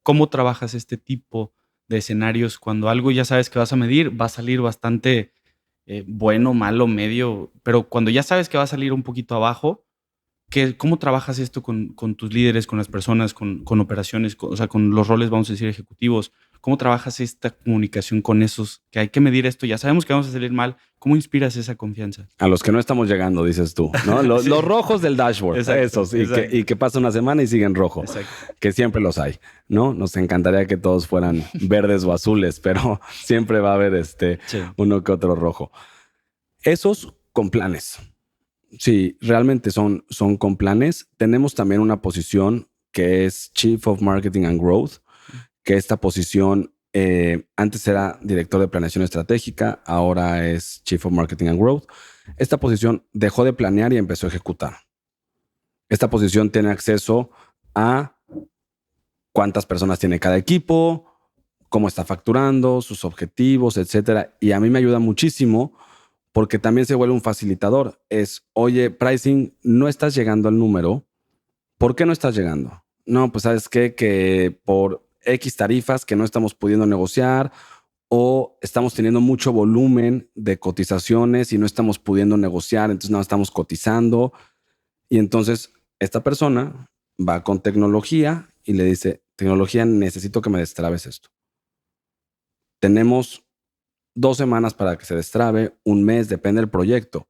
¿cómo trabajas este tipo de escenarios cuando algo ya sabes que vas a medir, va a salir bastante bueno, malo, medio, pero cuando ya sabes que va a salir un poquito abajo, ¿cómo trabajas esto con tus líderes, con las personas, con operaciones, o sea, con los roles, vamos a decir, ejecutivos? ¿Cómo trabajas esta comunicación con esos que hay que medir esto? Ya sabemos que vamos a salir mal. ¿Cómo inspiras esa confianza? A los que no estamos llegando, dices tú, ¿no? Los, Sí. los rojos del dashboard, Exacto, esos, exacto. y que pasa una semana y siguen rojo, Exacto. que siempre los hay, ¿no? Nos encantaría que todos fueran verdes o azules, pero siempre va a haber Sí. uno que otro rojo. Esos con planes. Sí, realmente son con planes. Tenemos también una posición que es Chief of Marketing and Growth, que esta posición Antes era director de planeación estratégica, ahora es Chief of Marketing and Growth. Esta posición dejó de planear y empezó a ejecutar. Esta posición tiene acceso a cuántas personas tiene cada equipo, cómo está facturando, sus objetivos, etcétera. Y a mí me ayuda muchísimo porque también se vuelve un facilitador. Oye, pricing, no estás llegando al número. ¿Por qué no estás llegando? No, pues ¿sabes qué? Que por X tarifas que no estamos pudiendo negociar o estamos teniendo mucho volumen de cotizaciones y no estamos pudiendo negociar, entonces no estamos cotizando. Y entonces esta persona va con tecnología y le dice, tecnología, necesito que me destrabes esto. Tenemos 2 semanas para que se destrabe, 1 mes, depende del proyecto.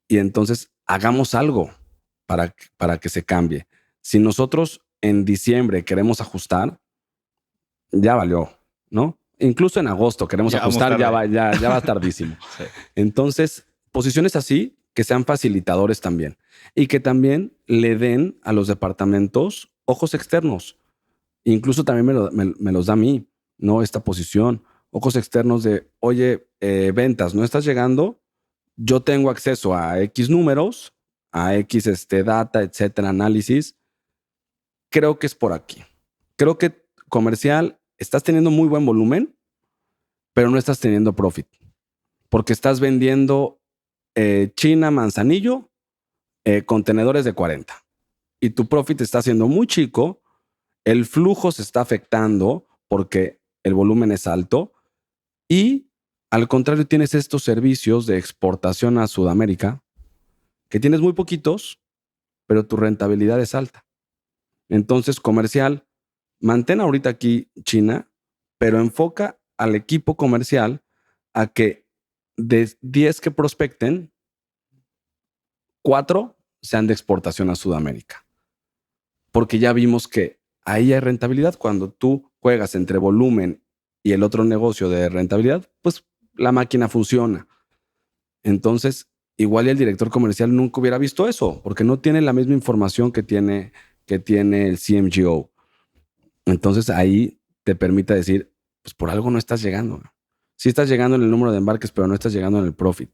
Y entonces hagamos algo para que se cambie. Si nosotros en diciembre queremos ajustar, ya valió, ¿no? Incluso en agosto queremos ajustar, ya va tardísimo. Sí. Entonces, posiciones así que sean facilitadores también y que también le den a los departamentos ojos externos. Incluso también me los da a mí, ¿no? Esta posición, ojos externos de, oye, ventas, ¿no estás llegando? Yo tengo acceso a X números, a X data, etcétera, análisis. Creo que es por aquí. Creo que comercial estás teniendo muy buen volumen, pero no estás teniendo profit. Porque estás vendiendo China, Manzanillo, contenedores de 40. Y tu profit está siendo muy chico. El flujo se está afectando porque el volumen es alto. Y al contrario, tienes estos servicios de exportación a Sudamérica que tienes muy poquitos, pero tu rentabilidad es alta. Entonces, comercial, mantén ahorita aquí China, pero enfoca al equipo comercial a que de 10 que prospecten, 4 sean de exportación a Sudamérica. Porque ya vimos que ahí hay rentabilidad. Cuando tú juegas entre volumen y el otro negocio de rentabilidad, pues la máquina funciona. Entonces, igual el director comercial nunca hubiera visto eso, porque no tiene la misma información que tiene el CMGO. Entonces ahí te permite decir, pues por algo no estás llegando. Sí estás llegando en el número de embarques, pero no estás llegando en el profit.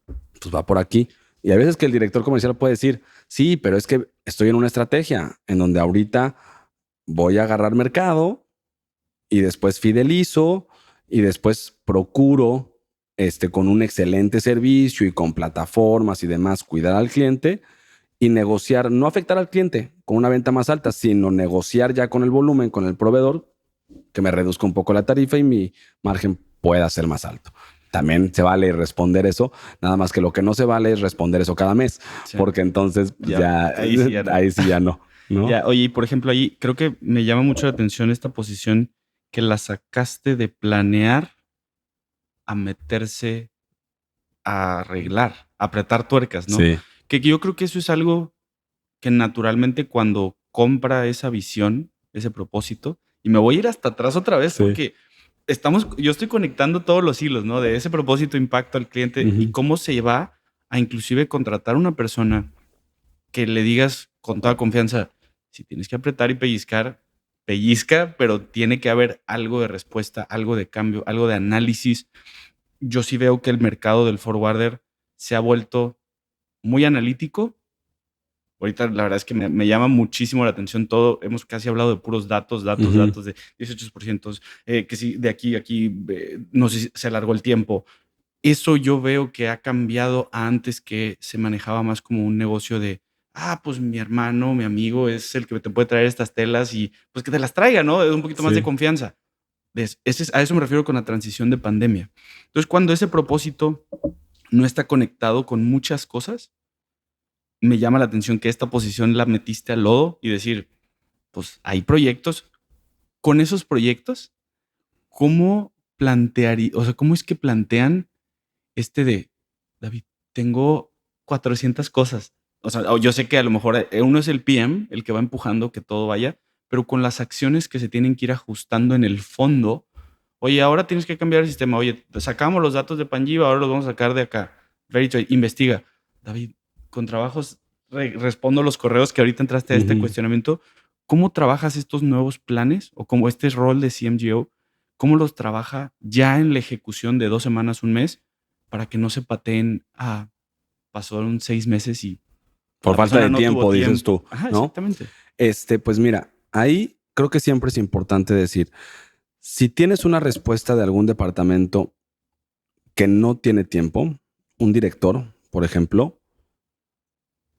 Pues va por aquí. Y a veces que el director comercial puede decir, sí, pero es que estoy en una estrategia en donde ahorita voy a agarrar mercado y después fidelizo y después procuro con un excelente servicio y con plataformas y demás cuidar al cliente y negociar, no afectar al cliente con una venta más alta, sino negociar ya con el volumen, con el proveedor, que me reduzca un poco la tarifa y mi margen pueda ser más alto. También se vale responder eso, nada más que lo que no se vale es responder eso cada mes, sí. Porque entonces ahí sí ya no. Ya, oye, y por ejemplo, ahí creo que me llama mucho la atención esta posición que la sacaste de planear a meterse a arreglar, a apretar tuercas, ¿no? Sí. Que yo creo que eso es algo que naturalmente cuando compra esa visión, ese propósito, y me voy a ir hasta atrás otra vez, sí. Porque yo estoy conectando todos los hilos, ¿no? De ese propósito, impacto al cliente y cómo se va a inclusive contratar a una persona que le digas con toda confianza, si tienes que apretar y pellizcar, pellizca, pero tiene que haber algo de respuesta, algo de cambio, algo de análisis. Yo sí veo que el mercado del forwarder se ha vuelto muy analítico. Ahorita la verdad es que me llama muchísimo la atención todo. Hemos casi hablado de puros datos de 18%, que sí, de aquí, no sé si se alargó el tiempo. Eso yo veo que ha cambiado a antes, que se manejaba más como un negocio de, pues mi hermano, mi amigo es el que te puede traer estas telas y pues que te las traiga, ¿no? Es un poquito más de confianza. A eso me refiero con la transición de pandemia. Entonces, cuando ese propósito no está conectado con muchas cosas, me llama la atención que esta posición la metiste al lodo y decir, pues hay proyectos. Con esos proyectos, ¿cómo plantearía? O sea, ¿cómo es que plantean David, tengo 400 cosas? O sea, yo sé que a lo mejor uno es el PM, el que va empujando que todo vaya, pero con las acciones que se tienen que ir ajustando en el fondo. Oye, ahora tienes que cambiar el sistema. Oye, sacamos los datos de Panjiva, ahora los vamos a sacar de acá. Veritone, investiga. David, con trabajos respondo los correos que ahorita entraste a este cuestionamiento. ¿cómo trabajas estos nuevos planes o como este rol de CMGO? ¿Cómo los trabaja ya en la ejecución de 2 semanas, un mes, para que no se pateen pasaron 6 meses y Por la falta persona de no tuvo tiempo, dices tiempo? tú, Ajá, ¿no? exactamente. Pues mira, ahí creo que siempre es importante decir, si tienes una respuesta de algún departamento que no tiene tiempo, un director, por ejemplo,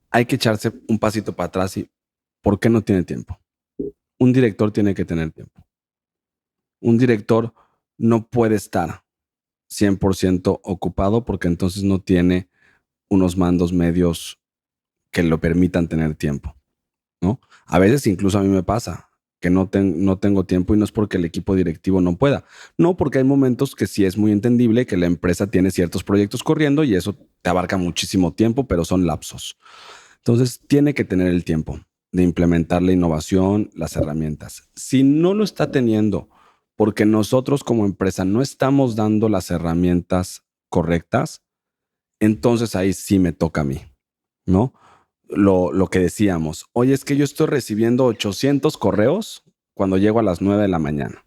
hay que echarse un pasito para atrás y ¿por qué no tiene tiempo? Un director tiene que tener tiempo. Un director no puede estar 100% ocupado porque entonces no tiene unos mandos medios que lo permitan tener tiempo, ¿no? A veces incluso a mí me pasa que no tengo tiempo y no es porque el equipo directivo no pueda. No, porque hay momentos que sí es muy entendible que la empresa tiene ciertos proyectos corriendo y eso te abarca muchísimo tiempo, pero son lapsos. Entonces tiene que tener el tiempo de implementar la innovación, las herramientas. Si no lo está teniendo porque nosotros como empresa no estamos dando las herramientas correctas, entonces ahí sí me toca a mí, ¿no? Lo que decíamos, oye, es que yo estoy recibiendo 800 correos cuando llego a las 9 de la mañana.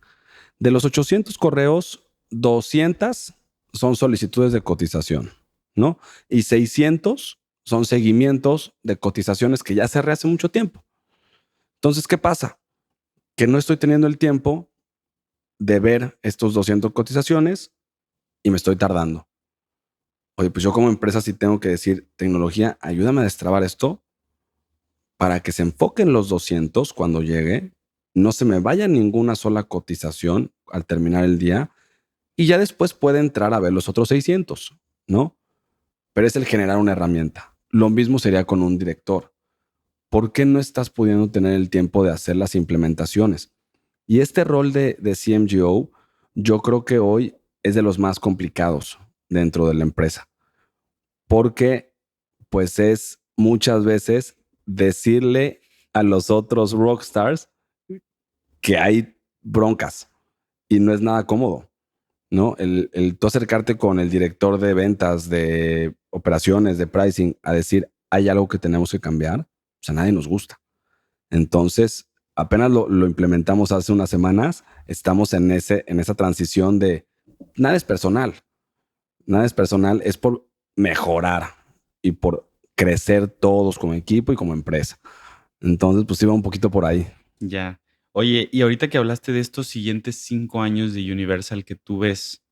De los 800 correos, 200 son solicitudes de cotización, ¿no? Y 600 son seguimientos de cotizaciones que ya cerré hace mucho tiempo. Entonces, ¿qué pasa? Que no estoy teniendo el tiempo de ver estos 200 cotizaciones y me estoy tardando. Oye, pues yo como empresa sí tengo que decir, tecnología, ayúdame a destrabar esto para que se enfoquen los 200 cuando llegue, no se me vaya ninguna sola cotización al terminar el día y ya después puede entrar a ver los otros 600, ¿no? Pero es el generar una herramienta. Lo mismo sería con un director. ¿Por qué no estás pudiendo tener el tiempo de hacer las implementaciones? Y este rol de CMGO, yo creo que hoy es de los más complicados dentro de la empresa, porque pues es muchas veces decirle a los otros rockstars que hay broncas y no es nada cómodo, ¿no? El tú acercarte con el director de ventas, de operaciones, de pricing, a decir, hay algo que tenemos que cambiar, pues a nadie nos gusta. Entonces, apenas lo implementamos hace unas semanas, estamos en esa transición de nada es personal, es por mejorar y por crecer todos como equipo y como empresa. Entonces, pues iba un poquito por ahí. Ya. Oye, y ahorita que hablaste de estos siguientes 5 años de Universal que tú ves,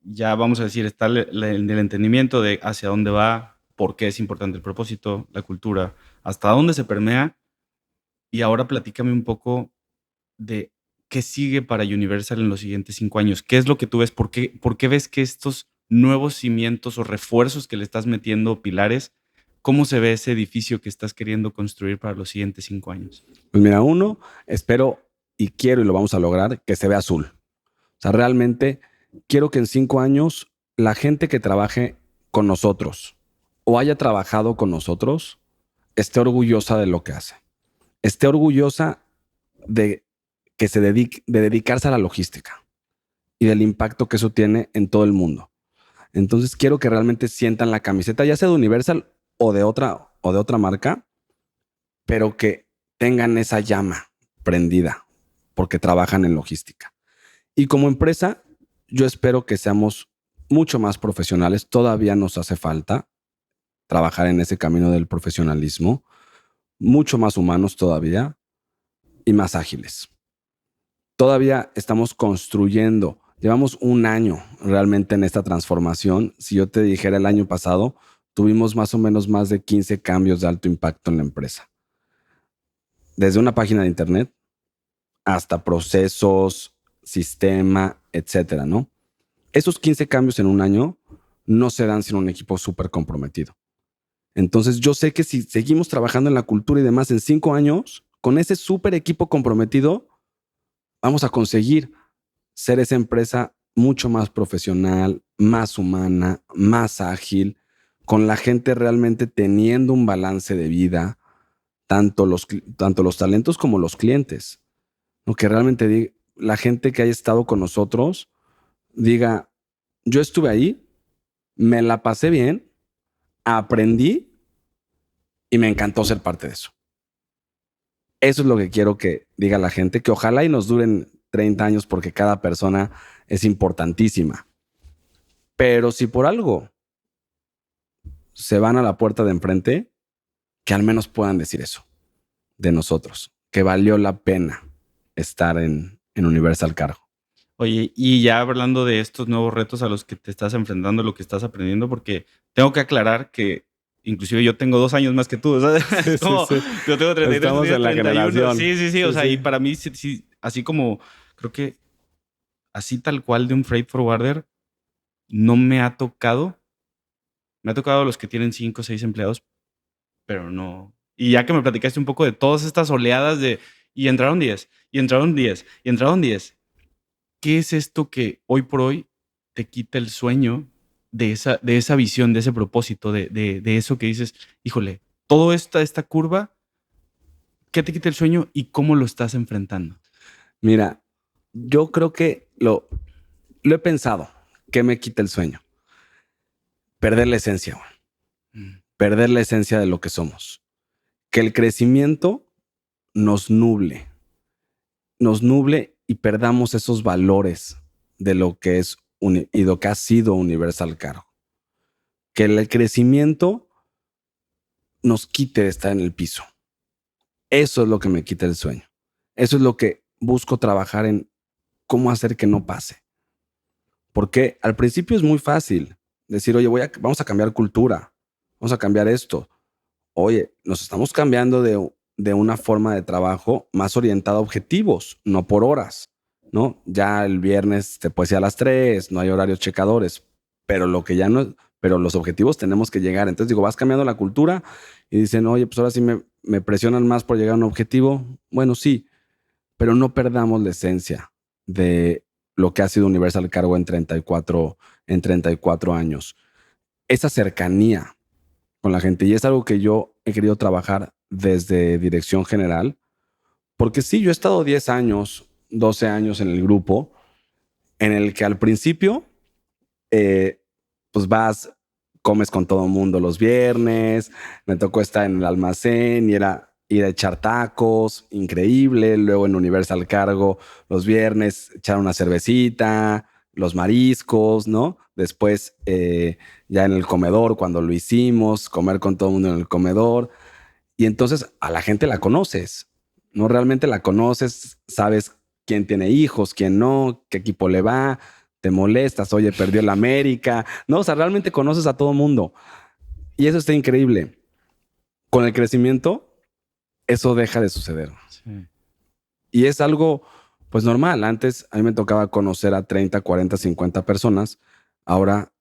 ya vamos a decir, está el entendimiento de hacia dónde va, por qué es importante el propósito, la cultura, hasta dónde se permea. Y ahora platícame un poco de qué sigue para Universal en los siguientes 5 años. ¿Qué es lo que tú ves? ¿Por qué ves que estos nuevos cimientos o refuerzos que le estás metiendo, pilares, cómo se ve ese edificio que estás queriendo construir para los siguientes 5 años? Pues mira, uno, espero y quiero y lo vamos a lograr, que se vea azul. O sea, realmente quiero que en 5 años la gente que trabaje con nosotros o haya trabajado con nosotros esté orgullosa de lo que hace. Esté orgullosa de que de dedicarse a la logística y del impacto que eso tiene en todo el mundo. Entonces quiero que realmente sientan la camiseta, ya sea de Universal o de otra marca, pero que tengan esa llama prendida porque trabajan en logística. Y como empresa, yo espero que seamos mucho más profesionales. Todavía nos hace falta trabajar en ese camino del profesionalismo, mucho más humanos todavía y más ágiles. Todavía estamos construyendo, llevamos un año realmente en esta transformación. Si yo te dijera el año pasado, tuvimos más o menos más de 15 cambios de alto impacto en la empresa. Desde una página de internet hasta procesos, sistema, etcétera, ¿no? Esos 15 cambios en un año no se dan sin un equipo súper comprometido. Entonces yo sé que si seguimos trabajando en la cultura y demás en 5 años, con ese súper equipo comprometido, vamos a conseguir ser esa empresa mucho más profesional, más humana, más ágil, con la gente realmente teniendo un balance de vida, tanto los talentos como los clientes. ¿No? Que realmente la gente que haya estado con nosotros diga, yo estuve ahí, me la pasé bien, aprendí y me encantó ser parte de eso. Eso es lo que quiero que diga la gente, que ojalá y nos duren 30 años porque cada persona es importantísima. Pero si por algo se van a la puerta de enfrente, que al menos puedan decir eso de nosotros, que valió la pena estar en Universal Cargo. Oye, y ya hablando de estos nuevos retos a los que te estás enfrentando, lo que estás aprendiendo, porque tengo que aclarar que inclusive yo tengo 2 años más que tú, ¿sabes? Sí. Yo tengo 33, Estamos en la 31. generación. Sí, o sea, y para mí, sí, así como, creo que así tal cual de un freight forwarder, no me ha tocado. Me ha tocado los que tienen 5 o 6 empleados, pero no. Y ya que me platicaste un poco de todas estas oleadas y entraron 10, y entraron 10, y entraron 10. ¿Qué es esto que hoy por hoy te quita el sueño de esa visión, de ese propósito, de eso que dices, híjole, toda esta curva, ¿qué te quita el sueño y cómo lo estás enfrentando? Mira, yo creo que lo he pensado. ¿Qué me quita el sueño? Perder la esencia, güey. Perder la esencia de lo que somos. Que el crecimiento nos nuble y perdamos esos valores de lo que es y lo que ha sido Universal Cargo. Que el crecimiento nos quite de estar en el piso. Eso es lo que me quita el sueño. Eso es lo que busco trabajar en cómo hacer que no pase. Porque al principio es muy fácil decir, oye, vamos a cambiar cultura, vamos a cambiar esto. Oye, nos estamos cambiando de una forma de trabajo más orientada a objetivos, no por horas, ¿no? Ya el viernes te puedes ir a las 3, no hay horarios checadores, pero pero los objetivos tenemos que llegar. Entonces digo, vas cambiando la cultura y dicen, oye, pues ahora sí me presionan más por llegar a un objetivo. Bueno, sí, pero no perdamos la esencia de lo que ha sido Universal Cargo en 34 años. Esa cercanía con la gente. Y es algo que yo he querido trabajar desde dirección general. Porque sí, yo he estado 10 años, 12 años en el grupo, en el que al principio, pues comes con todo el mundo los viernes, me tocó estar en el almacén y era ir a echar tacos, increíble. Luego en Universal Cargo, los viernes, echar una cervecita, los mariscos, ¿no? Después, ya en el comedor, cuando lo hicimos, comer con todo el mundo en el comedor. Y entonces a la gente la conoces, ¿no? Realmente la conoces, sabes quién tiene hijos, quién no, qué equipo le va, te molestas, oye, perdió el América. No, o sea, realmente conoces a todo el mundo. Y eso está increíble. Con el crecimiento, eso deja de suceder. Sí. Y es algo, pues normal. Antes a mí me tocaba conocer a 30, 40, 50 personas. Ahora,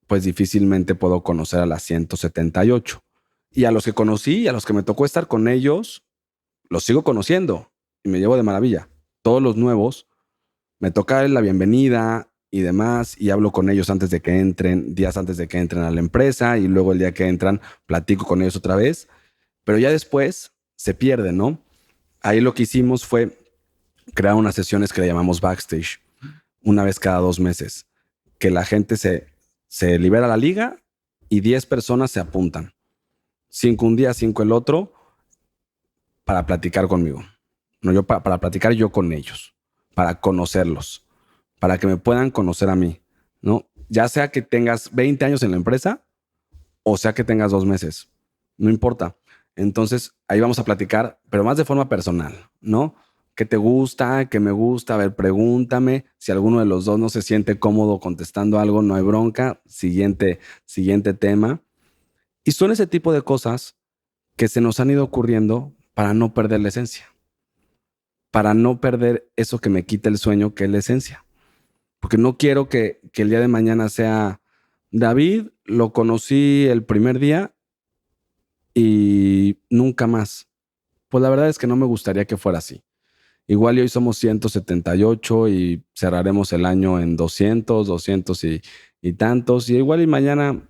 pues difícilmente puedo conocer a las 178. Y a los que conocí y a los que me tocó estar con ellos, los sigo conociendo y me llevo de maravilla. Todos los nuevos, me toca darles la bienvenida y demás, y hablo con ellos antes de que entren, días antes de que entren a la empresa, y luego el día que entran, platico con ellos otra vez. Pero ya después se pierde, ¿no? Ahí lo que hicimos fue crear unas sesiones que le llamamos backstage, una vez cada 2 meses, que la gente se libera la liga y 10 personas se apuntan. 5 un día, 5 el otro, para platicar conmigo. No, yo para platicar yo con ellos, para conocerlos, para que me puedan conocer a mí, ¿no? Ya sea que tengas 20 años en la empresa o sea que tengas 2 meses, no importa. Entonces ahí vamos a platicar, pero más de forma personal, ¿no? ¿Qué te gusta? ¿Qué me gusta? A ver, pregúntame. Si alguno de los dos no se siente cómodo contestando algo, no hay bronca. Siguiente tema. Y son ese tipo de cosas que se nos han ido ocurriendo para no perder la esencia. Para no perder eso que me quita el sueño, que es la esencia. Porque no quiero que el día de mañana sea David, lo conocí el primer día y nunca más. Pues la verdad es que no me gustaría que fuera así. Igual y hoy somos 178 y cerraremos el año en 200 y tantos. Y igual y mañana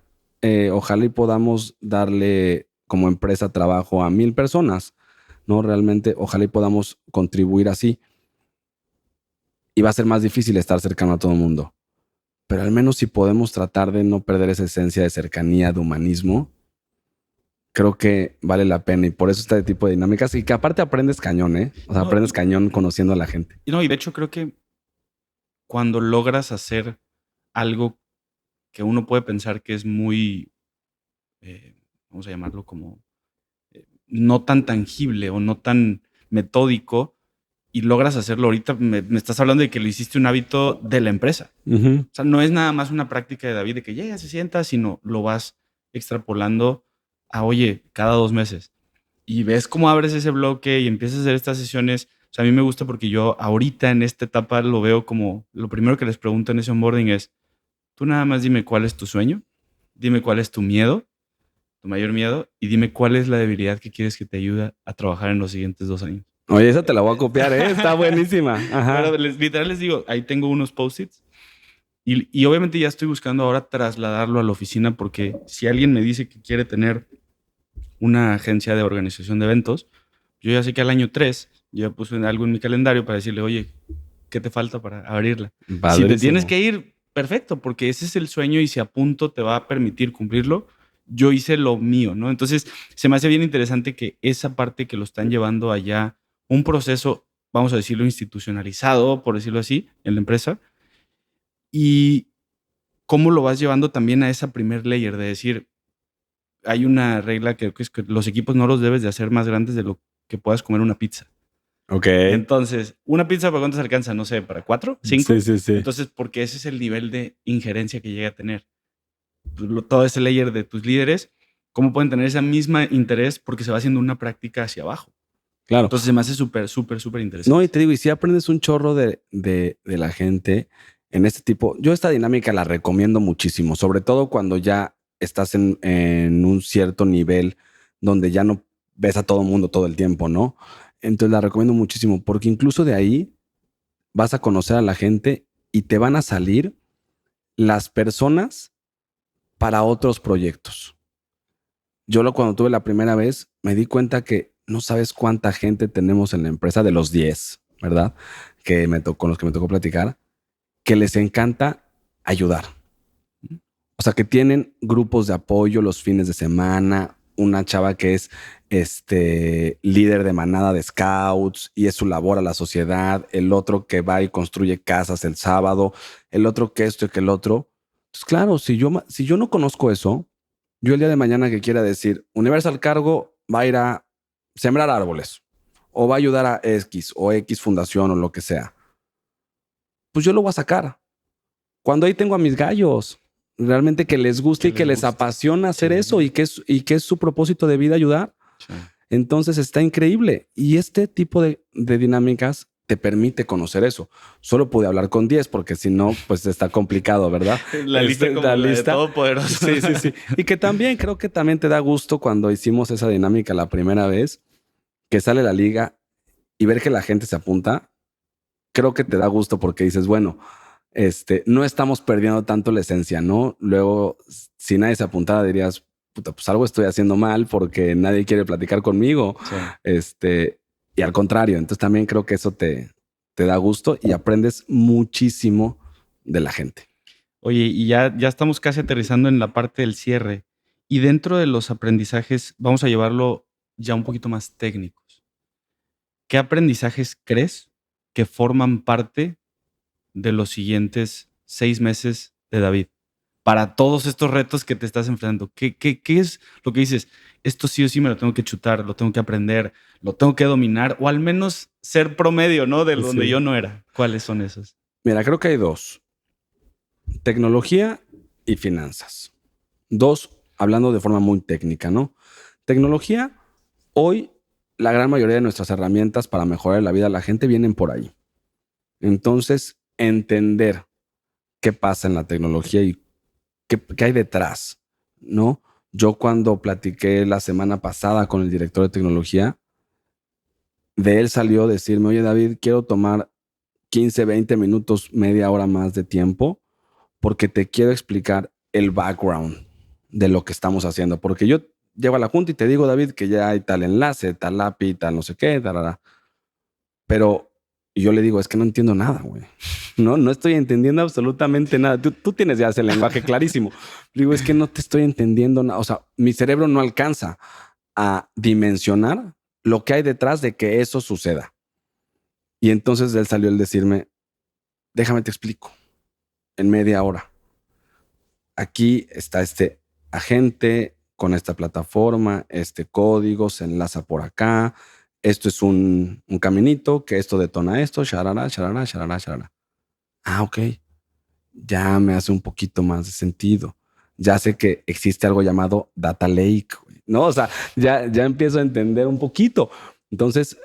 ojalá y podamos darle como empresa trabajo a 1000 personas, ¿no? Realmente ojalá y podamos contribuir así. Y va a ser más difícil estar cercano a todo el mundo. Pero al menos si podemos tratar de no perder esa esencia de cercanía, de humanismo, creo que vale la pena y por eso este tipo de dinámicas y que aparte aprendes cañón, ¿eh? O sea, No, aprendes cañón conociendo a la gente. no, y de hecho creo que cuando logras hacer algo que uno puede pensar que es muy, vamos a llamarlo como no tan tangible o no tan metódico y logras hacerlo ahorita, me estás hablando de que lo hiciste un hábito de la empresa. Uh-huh. O sea, no es nada más una práctica de David de que llega, se sienta, sino lo vas extrapolando a, oye, cada 2 meses. Y ves cómo abres ese bloque y empiezas a hacer estas sesiones. O sea, a mí me gusta porque yo ahorita en esta etapa lo veo como lo primero que les pregunto en ese onboarding es, tú nada más dime cuál es tu sueño, dime cuál es tu miedo, tu mayor miedo, y dime cuál es la debilidad que quieres que te ayude a trabajar en los siguientes 2 años. Oye, esa te la voy a copiar, ¿eh? Está buenísima. Ajá. Pero literal les digo, ahí tengo unos post-its y obviamente ya estoy buscando ahora trasladarlo a la oficina porque si alguien me dice que quiere tener una agencia de organización de eventos, yo ya sé que al año 3 yo ya puse algo en mi calendario para decirle, oye, ¿qué te falta para abrirla? Padrísimo. Si te tienes que ir, perfecto, porque ese es el sueño y si a punto te va a permitir cumplirlo, yo hice lo mío, ¿no? Entonces, se me hace bien interesante que esa parte que lo están llevando allá, un proceso, vamos a decirlo, institucionalizado, por decirlo así, en la empresa, y cómo lo vas llevando también a esa primer layer de decir, hay una regla que es que los equipos no los debes de hacer más grandes de lo que puedas comer una pizza. Ok. Entonces, ¿una pizza para cuántos alcanza? No sé, ¿para 4? ¿5? Sí, sí, sí. Entonces, porque ese es el nivel de injerencia que llega a tener. Todo ese layer de tus líderes, ¿cómo pueden tener ese mismo interés? Porque se va haciendo una práctica hacia abajo. Claro. Entonces, se me hace súper interesante. No, y te digo, y si aprendes un chorro de la gente en este tipo, yo esta dinámica la recomiendo muchísimo, sobre todo cuando ya estás en un cierto nivel donde ya no ves a todo el mundo todo el tiempo, ¿no? Entonces la recomiendo muchísimo porque incluso de ahí vas a conocer a la gente y te van a salir las personas para otros proyectos. Cuando tuve la primera vez me di cuenta que no sabes cuánta gente tenemos en la empresa de los 10, ¿verdad? Con los que me tocó platicar, que les encanta ayudar. O sea, que tienen grupos de apoyo los fines de semana, una chava que es líder de manada de scouts y es su labor a la sociedad, el otro que va y construye casas el sábado, el otro que esto y que el otro. Pues claro, si yo no conozco eso, yo el día de mañana que quiera decir, Universal Cargo va a ir a sembrar árboles o va a ayudar a X o X fundación o lo que sea, pues yo lo voy a sacar. Cuando ahí tengo a mis gallos, realmente que les guste y que les apasiona hacer eso y que es su propósito de vida ayudar. Sí. Entonces está increíble. Y este tipo de dinámicas te permite conocer eso. Solo pude hablar con 10 porque si no, pues está complicado, ¿verdad? La lista como la lista de todopoderoso. Sí, sí, sí. Y que también creo que también te da gusto cuando hicimos esa dinámica la primera vez, que sale la liga y ver que la gente se apunta, creo que te da gusto porque dices, bueno, no estamos perdiendo tanto la esencia, ¿no? Luego, si nadie se apuntara, dirías, puta, pues algo estoy haciendo mal porque nadie quiere platicar conmigo. Sí. Y al contrario, entonces también creo que eso te da gusto y aprendes muchísimo de la gente. Oye, y ya estamos casi aterrizando en la parte del cierre. Y dentro de los aprendizajes, vamos a llevarlo ya un poquito más técnicos. ¿Qué aprendizajes crees que forman parte de los siguientes 6 meses de David? Para todos estos retos que te estás enfrentando. ¿Qué es lo que dices? Esto sí o sí me lo tengo que chutar, lo tengo que aprender, lo tengo que dominar, o al menos ser promedio, ¿no? De donde yo no era. ¿Cuáles son esos? Mira, creo que hay 2. Tecnología y finanzas. 2, hablando de forma muy técnica, ¿no? Tecnología, hoy la gran mayoría de nuestras herramientas para mejorar la vida de la gente vienen por ahí. Entonces, entender qué pasa en la tecnología y qué hay detrás, ¿no? Yo cuando platiqué la semana pasada con el director de tecnología, de él salió a decirme, oye David, quiero tomar 15, 20 minutos, media hora más de tiempo porque te quiero explicar el background de lo que estamos haciendo. Porque yo llego a la junta y te digo, David, que ya hay tal enlace, tal API, tal no sé qué, tal. Pero Y yo le digo, es que no entiendo nada, güey. No estoy entendiendo absolutamente nada. Tú tienes ya ese lenguaje clarísimo. Digo, es que no te estoy entendiendo nada. O sea, mi cerebro no alcanza a dimensionar lo que hay detrás de que eso suceda. Y entonces él salió el decirme, déjame te explico, en media hora. Aquí está este agente con esta plataforma, este código se enlaza por acá. Esto es un caminito que esto detona esto, sharara, sharara, sharara, sharara. Ah, ok. Ya me hace un poquito más de sentido. Ya sé que existe algo llamado data lake, güey, ¿no? O sea, ya empiezo a entender un poquito. Entonces,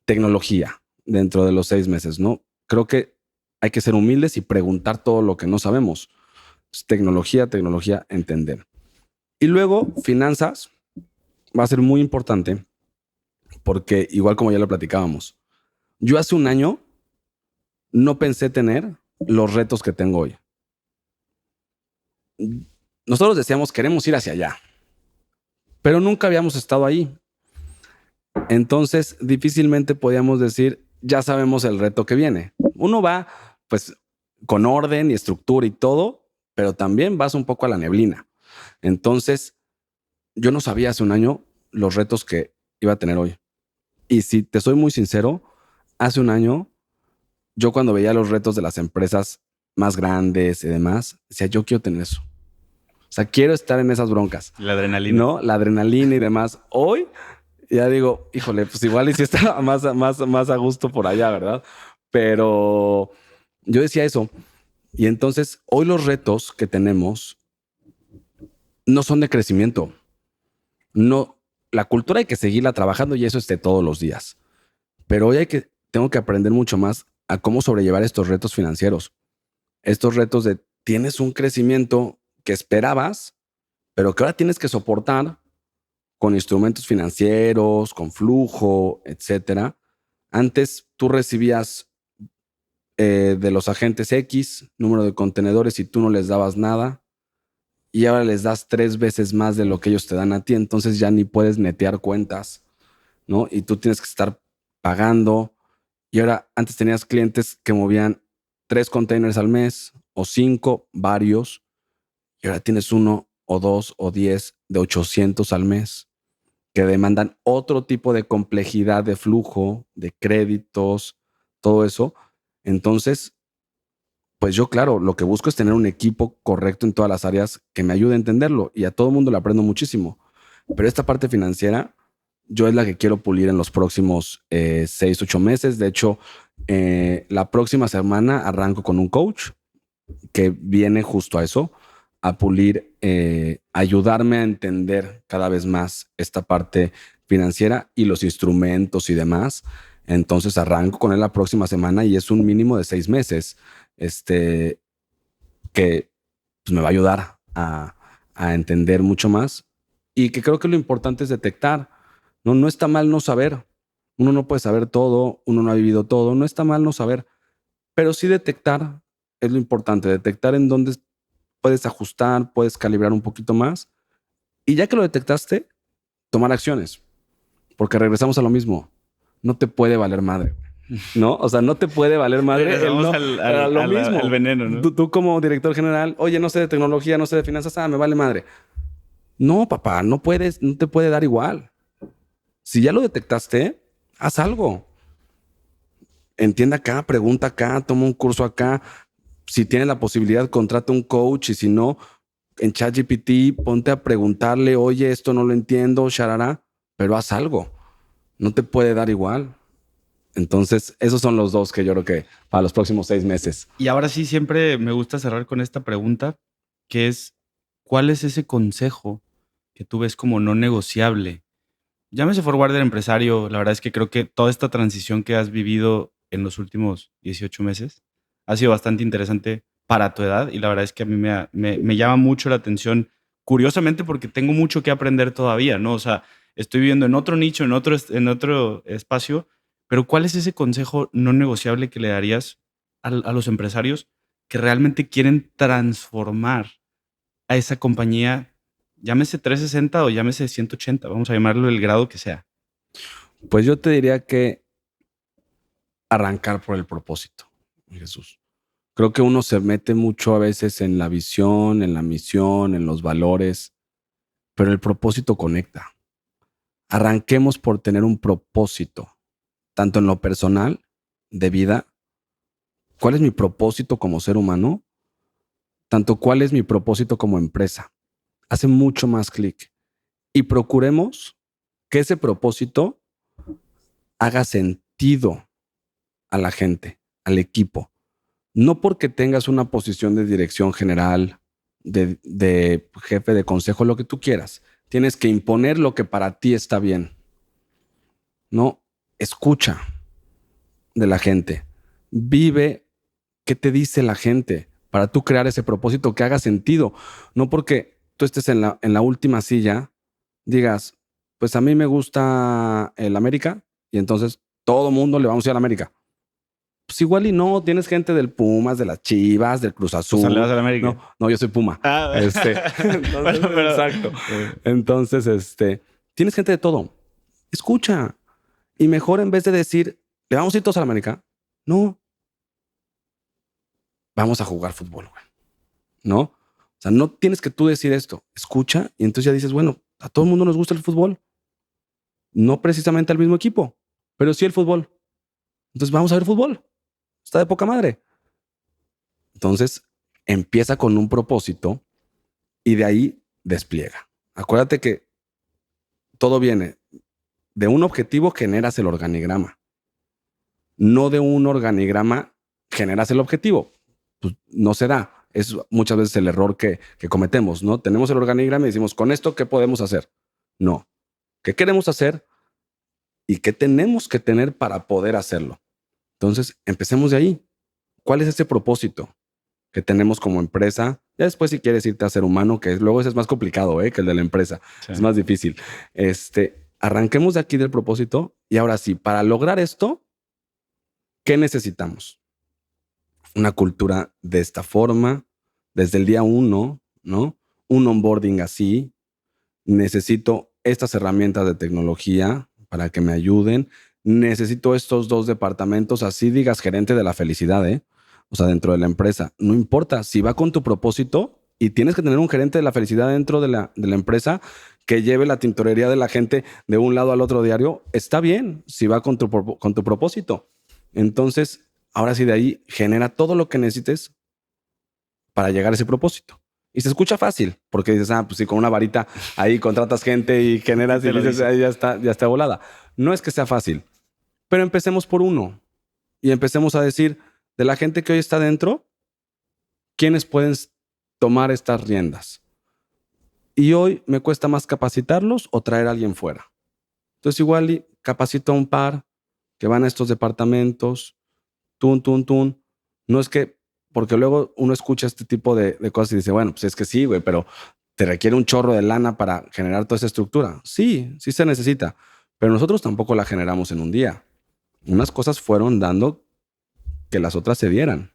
tecnología dentro de los 6 meses, ¿no? Creo que hay que ser humildes y preguntar todo lo que no sabemos. Tecnología, entender. Y luego, finanzas va a ser muy importante porque, igual como ya lo platicábamos, yo hace un año no pensé tener los retos que tengo hoy. Nosotros decíamos, queremos ir hacia allá, pero nunca habíamos estado ahí. Entonces, difícilmente podíamos decir, ya sabemos el reto que viene. Uno va, pues, con orden y estructura y todo, pero también vas un poco a la neblina. Entonces, yo no sabía hace un año los retos que iba a tener hoy. Y si te soy muy sincero, hace un año, yo cuando veía los retos de las empresas más grandes y demás, decía, yo quiero tener eso. O sea, quiero estar en esas broncas. La adrenalina. ¿No? La adrenalina y demás. Hoy ya digo, híjole, pues igual y si está más a gusto por allá, ¿verdad? Pero yo decía eso. Y entonces hoy los retos que tenemos no son de crecimiento. No, la cultura hay que seguirla trabajando y eso es de todos los días. Pero hoy tengo que aprender mucho más a cómo sobrellevar estos retos financieros. Estos retos de tienes un crecimiento que esperabas, pero que ahora tienes que soportar con instrumentos financieros, con flujo, etcétera. Antes tú recibías de los agentes X número de contenedores y tú no les dabas nada. Y ahora les das 3 veces más de lo que ellos te dan a ti. Entonces ya ni puedes netear cuentas, ¿no? Y tú tienes que estar pagando. Y ahora, antes tenías clientes que movían 3 containers al mes o 5, varios. Y ahora tienes 1 o 2 o 10 de 800 al mes que demandan otro tipo de complejidad de flujo, de créditos, todo eso. Entonces, pues yo, claro, lo que busco es tener un equipo correcto en todas las áreas que me ayude a entenderlo y a todo el mundo le aprendo muchísimo. Pero esta parte financiera, yo es la que quiero pulir en los próximos 6, 8 meses. De hecho, la próxima semana arranco con un coach que viene justo a eso, a pulir, ayudarme a entender cada vez más esta parte financiera y los instrumentos y demás. Entonces arranco con él la próxima semana y es un mínimo de 6 meses, que pues, me va a ayudar a entender mucho más y que creo que lo importante es detectar. No está mal no saber. Uno no puede saber todo, uno no ha vivido todo, no está mal no saber, pero sí detectar es lo importante, detectar en dónde puedes ajustar, puedes calibrar un poquito más y ya que lo detectaste, tomar acciones, porque regresamos a lo mismo. No te puede valer madre, ¿no? O sea, no te puede valer madre. Regresamos al veneno, ¿no? Tú como director general, oye, no sé de tecnología, no sé de finanzas, me vale madre. No, papá, no puedes, no te puede dar igual. Si ya lo detectaste, haz algo. Entiende acá, pregunta acá, toma un curso acá. Si tienes la posibilidad, contrata un coach y si no, en ChatGPT, ponte a preguntarle, oye, esto no lo entiendo, sharara, pero haz algo. No te puede dar igual. Entonces, esos son los dos que yo creo que para los próximos 6 meses. Y ahora sí, siempre me gusta cerrar con esta pregunta, que es, ¿cuál es ese consejo que tú ves como no negociable? Llámese forwarder empresario, la verdad es que creo que toda esta transición que has vivido en los últimos 18 meses ha sido bastante interesante para tu edad y la verdad es que a mí me llama mucho la atención, curiosamente porque tengo mucho que aprender todavía, ¿no? O sea, estoy viviendo en otro nicho, en otro espacio, pero ¿cuál es ese consejo no negociable que le darías a los empresarios que realmente quieren transformar a esa compañía? Llámese 360 o llámese 180, vamos a llamarlo el grado que sea. Pues yo te diría que arrancar por el propósito, Jesús. Creo que uno se mete mucho a veces en la visión, en la misión, en los valores, pero el propósito conecta. Arranquemos por tener un propósito, tanto en lo personal, de vida. ¿Cuál es mi propósito como ser humano? Tanto cuál es mi propósito como empresa. Hace mucho más clic. Y procuremos que ese propósito haga sentido a la gente, al equipo. No porque tengas una posición de dirección general, de jefe de consejo, lo que tú quieras. Tienes que imponer lo que para ti está bien. No, escucha de la gente. Vive qué te dice la gente para tú crear ese propósito que haga sentido. No porque tú estés en la última silla, digas, pues a mí me gusta el América y entonces todo mundo le vamos a ir al América. Pues igual y no, tienes gente del Pumas, de las Chivas, del Cruz Azul. O sea, le vas a la América. No, yo soy Puma. Entonces, pero, exacto. Entonces, tienes gente de todo. Escucha. Y mejor en vez de decir, le vamos a ir todos a la América. No. Vamos a jugar fútbol, güey. ¿No? O sea, no tienes que tú decir esto. Escucha y entonces ya dices, bueno, a todo el mundo nos gusta el fútbol. No precisamente al mismo equipo, pero sí el fútbol. Entonces vamos a ver fútbol. Está de poca madre. Entonces empieza con un propósito y de ahí despliega. Acuérdate que todo viene de un objetivo, generas el organigrama. No de un organigrama generas el objetivo. Pues no se da. Es muchas veces el error que cometemos, ¿no? Tenemos el organigrama y decimos, ¿con esto qué podemos hacer? No. ¿Qué queremos hacer? ¿Y qué tenemos que tener para poder hacerlo? Entonces, empecemos de ahí. ¿Cuál es ese propósito que tenemos como empresa? Ya después, si quieres irte a ser humano, que luego ese es más complicado, que el de la empresa. Sí. Es más difícil. Arranquemos de aquí del propósito y ahora sí, para lograr esto, ¿qué necesitamos? Una cultura de esta forma, desde el día 1, ¿no? Un onboarding así. Necesito estas herramientas de tecnología para que me ayuden. Necesito estos 2 departamentos, así digas gerente de la felicidad, O sea, dentro de la empresa. No importa, si va con tu propósito y tienes que tener un gerente de la felicidad dentro de la empresa que lleve la tintorería de la gente de un lado al otro diario, está bien, si va con tu propósito. Entonces, ahora sí de ahí genera todo lo que necesites para llegar a ese propósito. Y se escucha fácil, porque dices, pues sí, con una varita ahí contratas gente y generas y dices, ahí ya está volada. No es que sea fácil, pero empecemos por uno y empecemos a decir, de la gente que hoy está dentro, ¿quiénes pueden tomar estas riendas? Y hoy me cuesta más capacitarlos o traer a alguien fuera. Entonces igual y capacito a un par que van a estos departamentos, tun. No es que, porque luego uno escucha este tipo de cosas y dice, bueno, pues es que sí, güey, pero te requiere un chorro de lana para generar toda esa estructura. Sí se necesita, pero nosotros tampoco la generamos en un día. Unas cosas fueron dando que las otras se dieran.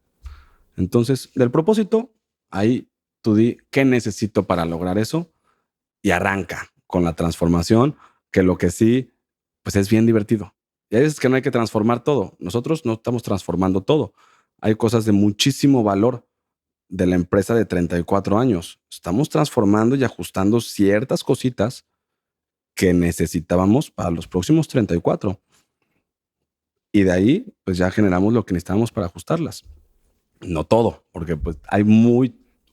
Entonces, del propósito, ahí tú di qué necesito para lograr eso y arranca con la transformación, que lo que sí, pues es bien divertido. Y hay veces que no hay que transformar todo. Nosotros no estamos transformando todo. Hay cosas de muchísimo valor de la empresa de 34 años. Estamos transformando y ajustando ciertas cositas que necesitábamos para los próximos 34. Y de ahí, pues ya generamos lo que necesitábamos para ajustarlas. No todo, porque pues hay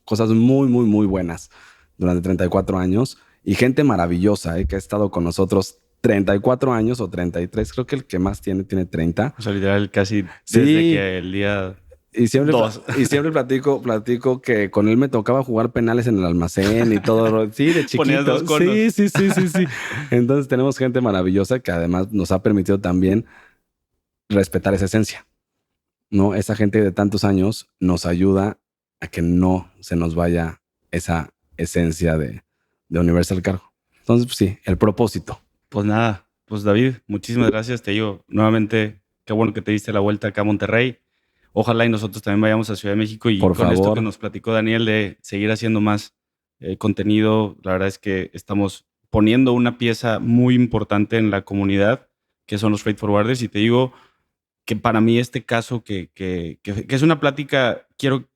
cosas muy buenas durante 34 años y gente maravillosa que ha estado con nosotros 34 años o 33. Creo que el que más tiene 30. O sea, literal, casi desde que el día... Y siempre platico que con él me tocaba jugar penales en el almacén y todo. Sí, de chiquito. Ponías 2 conos. Sí. Entonces tenemos gente maravillosa que además nos ha permitido también respetar esa esencia. ¿No? Esa gente de tantos años nos ayuda a que no se nos vaya esa esencia de Universal Cargo. Entonces, pues sí, el propósito. Pues nada, pues David, muchísimas gracias. Te digo nuevamente, qué bueno que te diste la vuelta acá a Monterrey. Ojalá y nosotros también vayamos a Ciudad de México y por con favor. Esto que nos platicó Daniel de seguir haciendo más contenido, la verdad es que estamos poniendo una pieza muy importante en la comunidad, que son los freight forwarders. Y te digo, que para mí este caso, que es una plática,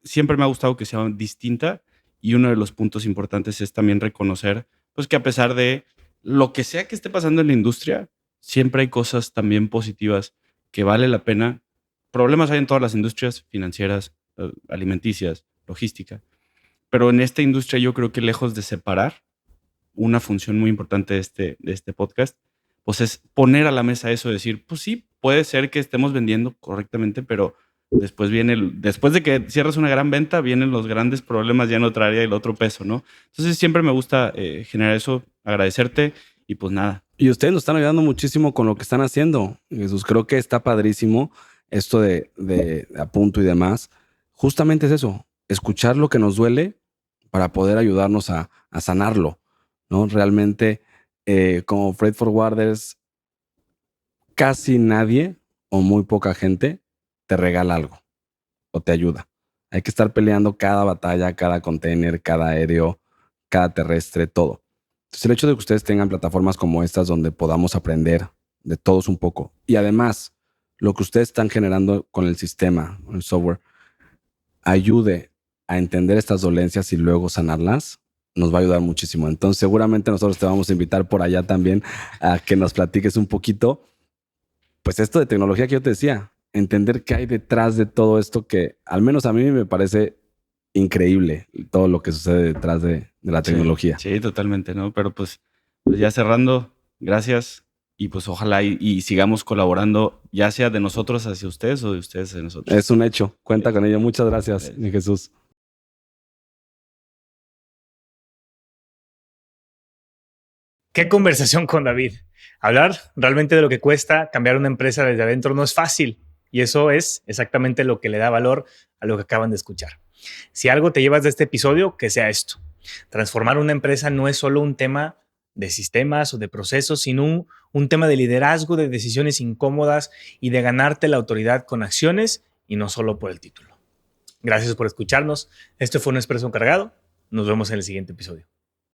siempre me ha gustado que sea distinta, y uno de los puntos importantes es también reconocer pues que a pesar de lo que sea que esté pasando en la industria, siempre hay cosas también positivas que vale la pena. Problemas hay en todas las industrias financieras, alimenticias, logística, pero en esta industria yo creo que lejos de separar, una función muy importante de este podcast, pues es poner a la mesa eso, decir, pues sí, puede ser que estemos vendiendo correctamente, pero después después de que cierras una gran venta, vienen los grandes problemas ya en otra área y el otro peso, ¿no? Entonces siempre me gusta generar eso, agradecerte y pues nada. Y ustedes nos están ayudando muchísimo con lo que están haciendo, Jesús. Creo que está padrísimo esto de Apunto y demás. Justamente es eso, escuchar lo que nos duele para poder ayudarnos a sanarlo, ¿no? Realmente, como freight forwarders, casi nadie o muy poca gente te regala algo o te ayuda. Hay que estar peleando cada batalla, cada container, cada aéreo, cada terrestre, todo. Entonces, el hecho de que ustedes tengan plataformas como estas donde podamos aprender de todos un poco, y además lo que ustedes están generando con el sistema, con el software, ayude a entender estas dolencias y luego sanarlas, nos va a ayudar muchísimo. Entonces, seguramente nosotros te vamos a invitar por allá también a que nos platiques un poquito, pues esto de tecnología que yo te decía, entender qué hay detrás de todo esto que al menos a mí me parece increíble, todo lo que sucede detrás de la tecnología. Sí, totalmente, ¿no? Pero pues ya cerrando, gracias, y pues ojalá y sigamos colaborando, ya sea de nosotros hacia ustedes o de ustedes hacia nosotros. Es un hecho, cuenta con ello. Muchas gracias, mi Jesús. Qué conversación con David. Hablar realmente de lo que cuesta cambiar una empresa desde adentro no es fácil, y eso es exactamente lo que le da valor a lo que acaban de escuchar. Si algo te llevas de este episodio, que sea esto. Transformar una empresa no es solo un tema de sistemas o de procesos, sino un tema de liderazgo, de decisiones incómodas y de ganarte la autoridad con acciones y no solo por el título. Gracias por escucharnos. Esto fue un Expreso Cargado. Nos vemos en el siguiente episodio.